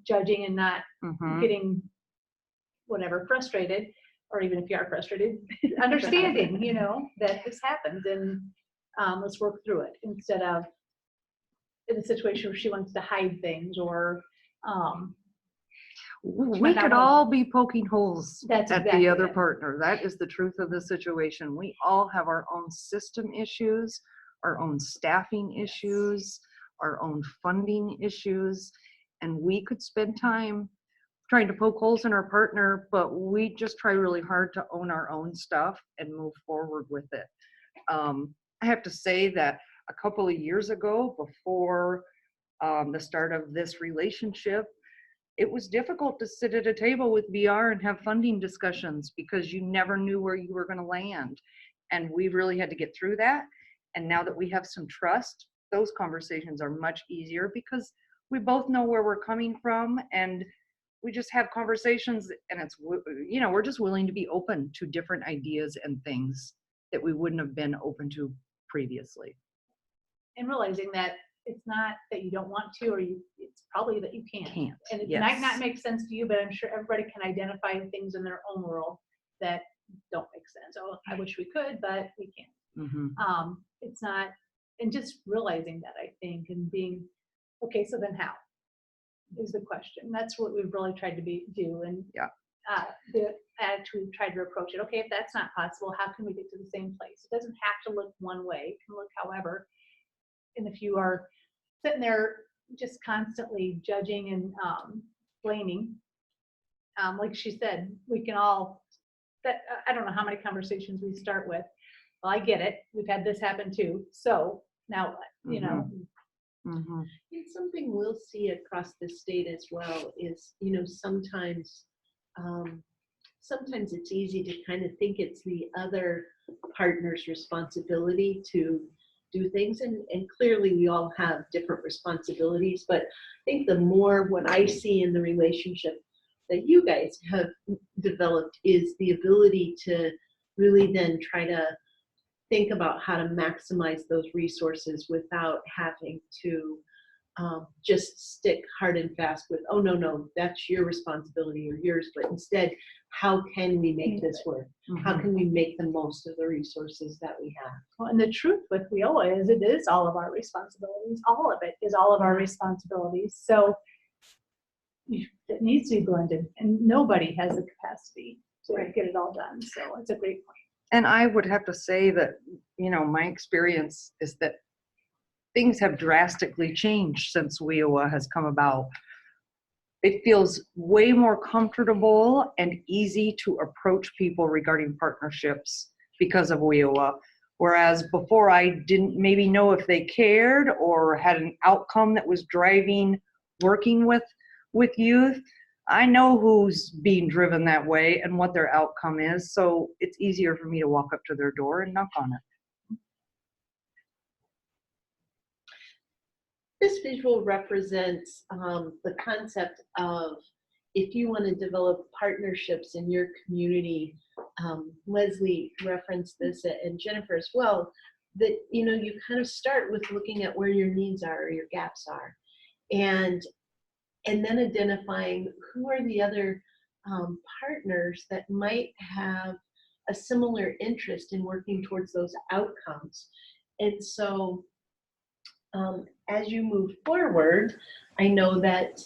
judging and not Mhm. getting whatever frustrated, or even if you are frustrated, understanding, you know, that this happens and let's work through it instead of in a situation where she wants to hide things or We might not could wanna- all be poking holes That's at exactly the other it. partner. That is the truth of the situation. We all have our own system issues, our own staffing issues, our own funding issues, and we could spend time trying to poke holes in our partner, but we just try really hard to own our own stuff and move forward with it. I have to say that a couple of years ago, before the start of this relationship, it was difficult to sit at a table with VR and have funding discussions because you never knew where you were going to land. And we really had to get through that. And now that we have some trust, those conversations are much easier because we both know where we're coming from and we just have conversations and it's, you know, we're just willing to be open to different ideas and things that we wouldn't have been open to previously. and realizing that it's not that you don't want to, or it's probably that you can't. Can't, And it yes. might not make sense to you, but I'm sure everybody can identify things in their own world that don't make sense. Oh, I wish we could, but we can't. Mhm. It's not, and just realizing that, I think, and being, okay, so then how is the question. That's what we've really tried to do. And Yeah. the attitude we've tried to approach it. Okay, if that's not possible, how can we get to the same place? It doesn't have to look one way. It can look however. And if you are sitting there just constantly judging and blaming, like she said, we can all, I don't know how many conversations we start with. Well, I get it. We've had this happen too. So now what? You know, Mhm. And something we'll see across the state as well is, you know, sometimes it's easy to kind of think it's the other partner's responsibility to do things. And clearly we all have different responsibilities, but I think the more what I see in the relationship that you guys have developed is the ability to really then try to think about how to maximize those resources without having to just stick hard and fast with, oh, no, that's your responsibility or yours, but instead, how can we make this work? How can we make the most of the resources that we have? Well, and the truth with WIOA is it is all of our responsibilities. All of it is all of our responsibilities. So it needs to be blended, and nobody has the capacity to get it all done. So it's a great point. And I would have to say that, my experience is that things have drastically changed since WIOA has come about. It feels way more comfortable and easy to approach people regarding partnerships because of WIOA. Whereas before I didn't maybe know if they cared or had an outcome that was driving working with youth. I know who's being driven that way and what their outcome is. So it's easier for me to walk up to their door and knock on it. This visual represents the concept of if you want to develop partnerships in your community. Leslie referenced this and Jennifer as well, that you kind of start with looking at where your needs are or your gaps are, and then identifying who are the other partners that might have a similar interest in working towards those outcomes. And so as you move forward, I know that,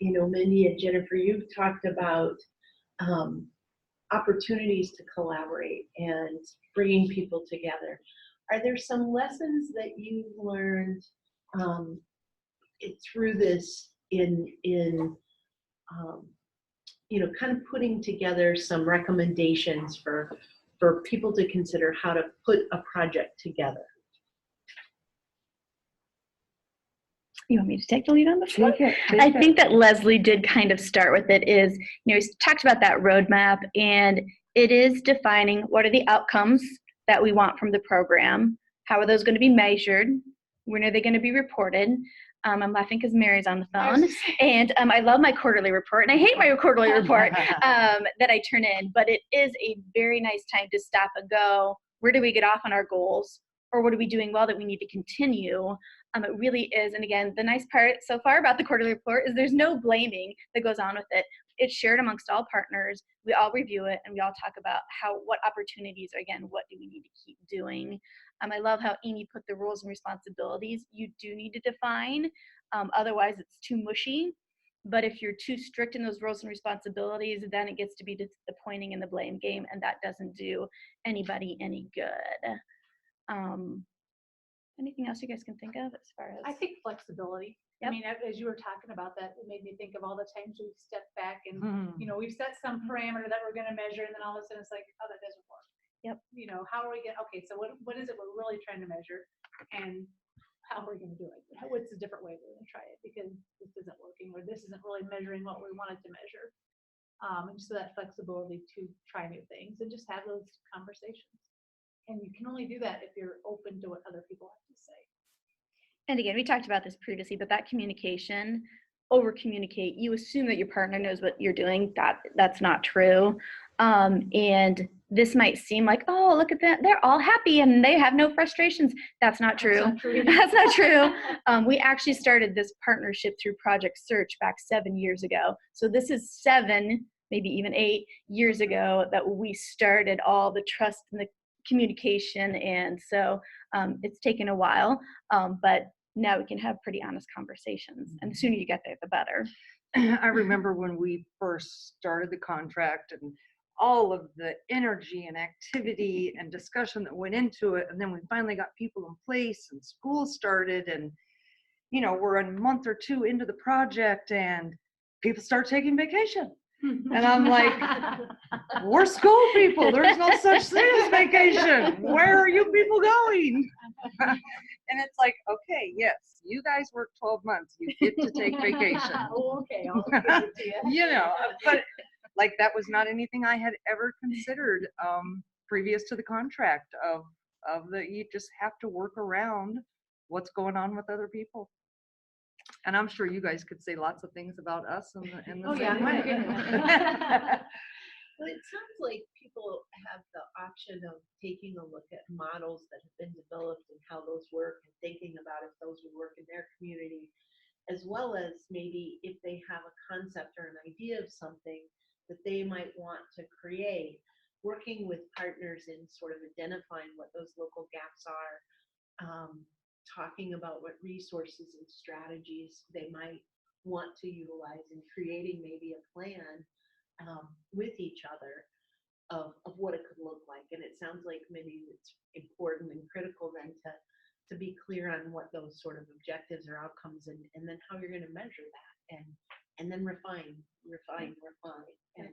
Mindy and Jennifer, you've talked about opportunities to collaborate and bringing people together. Are there some lessons that you've learned through this in kind of putting together some recommendations for people to consider how to put a project together? You want me to take the lead on this one? I think that Leslie did kind of start with it is, we talked about that roadmap, and it is defining what are the outcomes that we want from the program, how are those going to be measured, when are they going to be reported. I'm laughing because Mary's on the phone, and I love my quarterly report, and I hate my quarterly report that I turn in, but it is a very nice time to stop and go, where do we get off on our goals, or what are we doing well that we need to continue? It really is, and again, the nice part so far about the quarterly report is there's no blaming that goes on with it. It's shared amongst all partners. We all review it, and we all talk about what opportunities, or again, what do we need to keep doing. I love how Amy put the roles and responsibilities. You do need to define, otherwise it's too mushy. But if you're too strict in those roles and responsibilities, then it gets to be the pointing and the blame game, and that doesn't do anybody any good. Anything else you guys can think of as far as? I think flexibility. Yep. I mean, as you were talking about that, it made me think of all the times we've stepped back and, we've set some parameter that we're going to measure, and then all of a sudden it's like, oh, that doesn't work. Yep. How are we going to, okay, so what is it we're really trying to measure, and how are we going to do it? What's a different way we're going to try it, because this isn't working, or this isn't really measuring what we wanted to measure. And so that flexibility to try new things and just have those conversations. And you can only do that if you're open to what other people have to say. And again, we talked about this previously, but that communication, over communicate, you assume that your partner knows what you're doing. That's not true. And this might seem like, oh, look at that, they're all happy and they have no frustrations. That's not true. That's not true. We actually started this partnership through Project Search back 7 years ago. So this is 7, maybe even 8 years ago that we started all the trust and the communication, and so it's taken a while, but now we can have pretty honest conversations, and the sooner you get there the better. I remember when we first started the contract and all of the energy and activity and discussion that went into it, and then we finally got people in place and school started, and we're a month or 2 into the project and people start taking vacation. And I'm like, we're school people. There's no such thing as vacation. Where are you people going? And it's like, okay, yes, you guys work 12 months. You get to take vacation. Oh, okay. I'll give it to you. But like that was not anything I had ever considered previous to the contract of you just have to work around what's going on with other people. And I'm sure you guys could say lots of things about us in the Oh, yeah, same my way. goodness. Well, it sounds like people have the option of taking a look at models that have been developed and how those work and thinking about if those would work in their community, as well as maybe if they have a concept or an idea of something that they might want to create, working with partners in sort of identifying what those local gaps are, talking about what resources and strategies they might want to utilize, and creating maybe a plan with each other of what it could look like. And it sounds like maybe it's important and critical then to be clear on what those sort of objectives or outcomes, and then how you're going to measure that, and then refine. And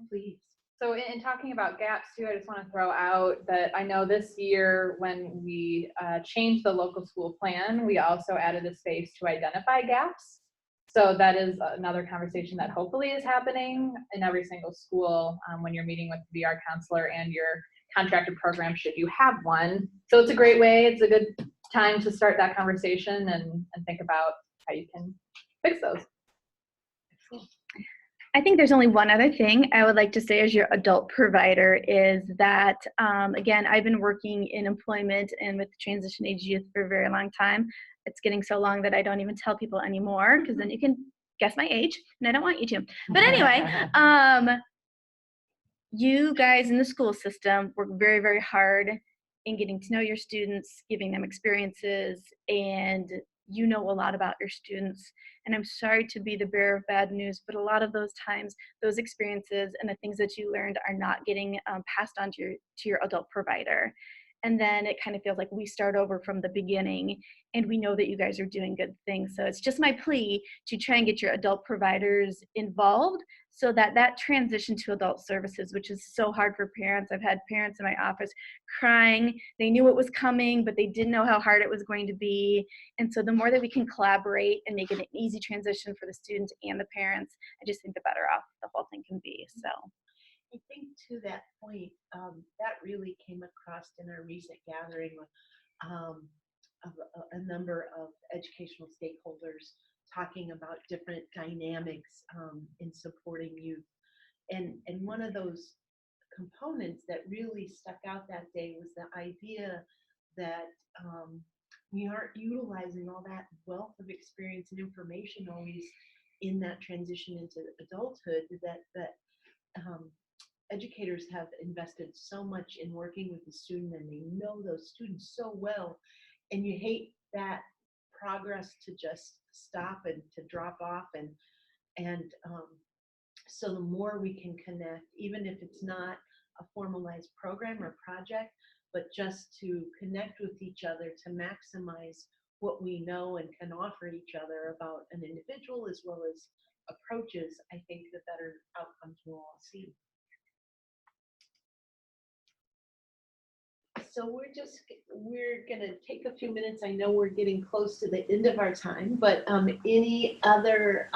please. So in talking about gaps too, I just want to throw out that I know this year when we changed the local school plan, we also added a space to identify gaps. So that is another conversation that hopefully is happening in every single school when you're meeting with the VR counselor and your contracted program, should you have one. So it's a great way, it's a good time to start that conversation and think about how you can fix those. I think there's only one other thing I would like to say as your adult provider is that, again, I've been working in employment and with transition age youth for a very long time. It's getting so long that I don't even tell people anymore, because then you can guess my age, and I don't want you to. But anyway, you guys in the school system work very, very hard in getting to know your students, giving them experiences, and you know a lot about your students. And I'm sorry to be the bearer of bad news, but a lot of those times, those experiences and the things that you learned are not getting passed on to your adult provider. And then it kind of feels like we start over from the beginning, and we know that you guys are doing good things. So it's just my plea to try and get your adult providers involved so that that transition to adult services, which is so hard for parents. I've had parents in my office crying. They knew it was coming, but they didn't know how hard it was going to be. And so the more that we can collaborate and make it an easy transition for the students and the parents, I just think the better off the whole thing can be. So. I think to that point, that really came across in our recent gathering of a number of educational stakeholders talking about different dynamics in supporting youth. And one of those components that really stuck out that day was the idea that we aren't utilizing all that wealth of experience and information always in that transition into adulthood, that educators have invested so much in working with the student, and they know those students so well, and you hate that progress to just stop and to drop off, and so the more we can connect, even if it's not a formalized program or project, but just to connect with each other to maximize what we know and can offer each other about an individual as well as approaches, I think the better outcomes we'll all see. So we're gonna take a few minutes. I know we're getting close to the end of our time, but any other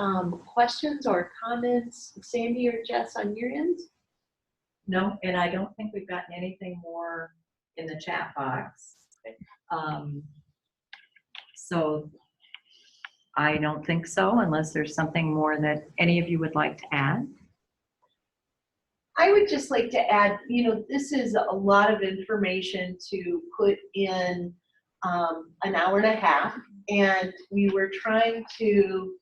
questions or comments, Sandy or Jess, on your end? No, and I don't think we've gotten anything more in the chat box. So I don't think so, unless there's something more that any of you would like to add. I would just like to add, this is a lot of information to put in an hour and a half, and we were trying to,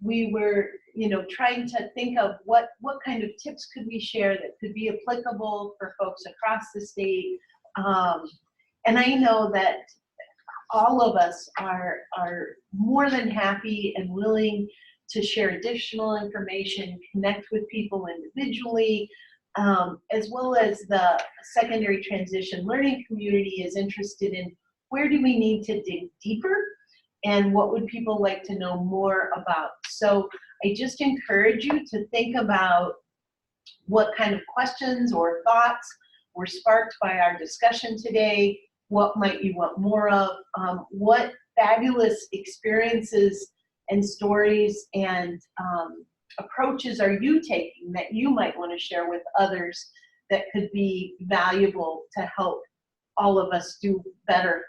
we were, trying to think of what kind of tips could we share that could be applicable for folks across the state. And I know that all of us are more than happy and willing to share additional information, connect with people individually, as well as the secondary transition learning community is interested in where do we need to dig deeper and what would people like to know more about. So I just encourage you to think about what kind of questions or thoughts were sparked by our discussion today. What might you want more of? What fabulous experiences and stories and approaches are you taking that you might want to share with others that could be valuable to help all of us do better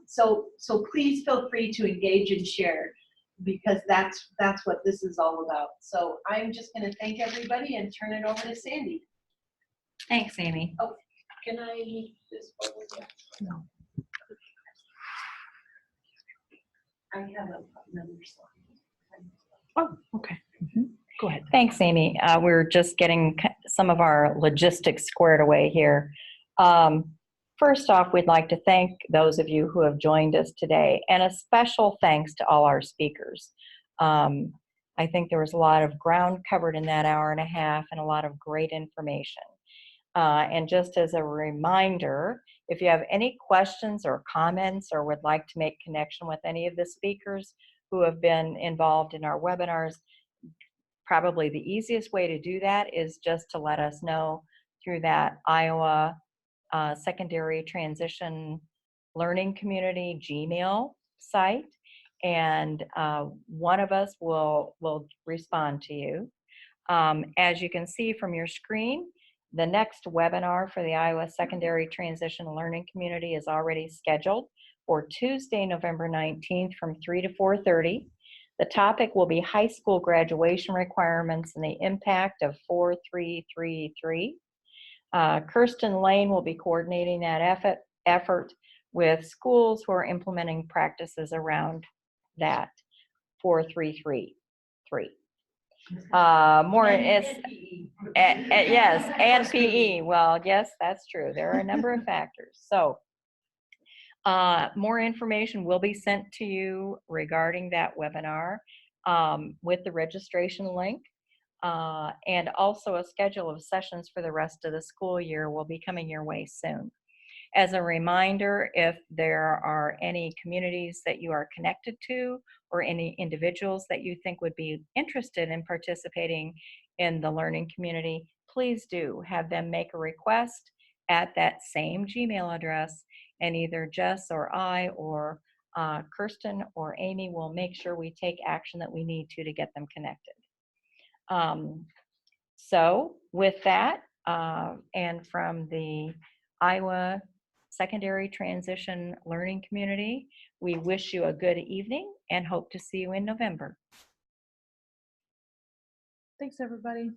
So please feel free to engage and share, because that's what this is all about. So I'm just going to thank everybody and turn it over to Sandy. Thanks, Amy. Can I move this forward? Yeah. No. I have another slide. Oh, okay. Go ahead. Thanks, Amy. We're just getting some of our logistics squared away here. First off, we'd like to thank those of you who have joined us today, and a special thanks to all our speakers. I think there was a lot of ground covered in that hour and a half and a lot of great information. And just as a reminder, if you have any questions or comments or would like to make connection with any of the speakers who have been involved in our webinars, probably the easiest way to do that is just to let us know through that Iowa Secondary Transition Learning Community Gmail site, and one of us will respond to you. As you can see from your screen, the next webinar for the Iowa Secondary Transition Learning Community is already scheduled for Tuesday, November 19th from 3 to 4:30. The topic will be high school graduation requirements and the impact of 4333. Kirsten Lane will be coordinating that effort with schools who are implementing practices around that 4333. More is yes, and PE. Well, yes, that's true. There are a number of factors. So more information will be sent to you regarding that webinar with the registration link. And also a schedule of sessions for the rest of the school year will be coming your way soon. As a reminder, if there are any communities that you are connected to or any individuals that you think would be interested in participating in the learning community, please do have them make a request at that same Gmail address, and either Jess or I or Kirsten or Amy will make sure we take action that we need to get them connected. So with that, and from the Iowa Secondary Transition Learning Community, we wish you a good evening and hope to see you in November. Thanks, everybody.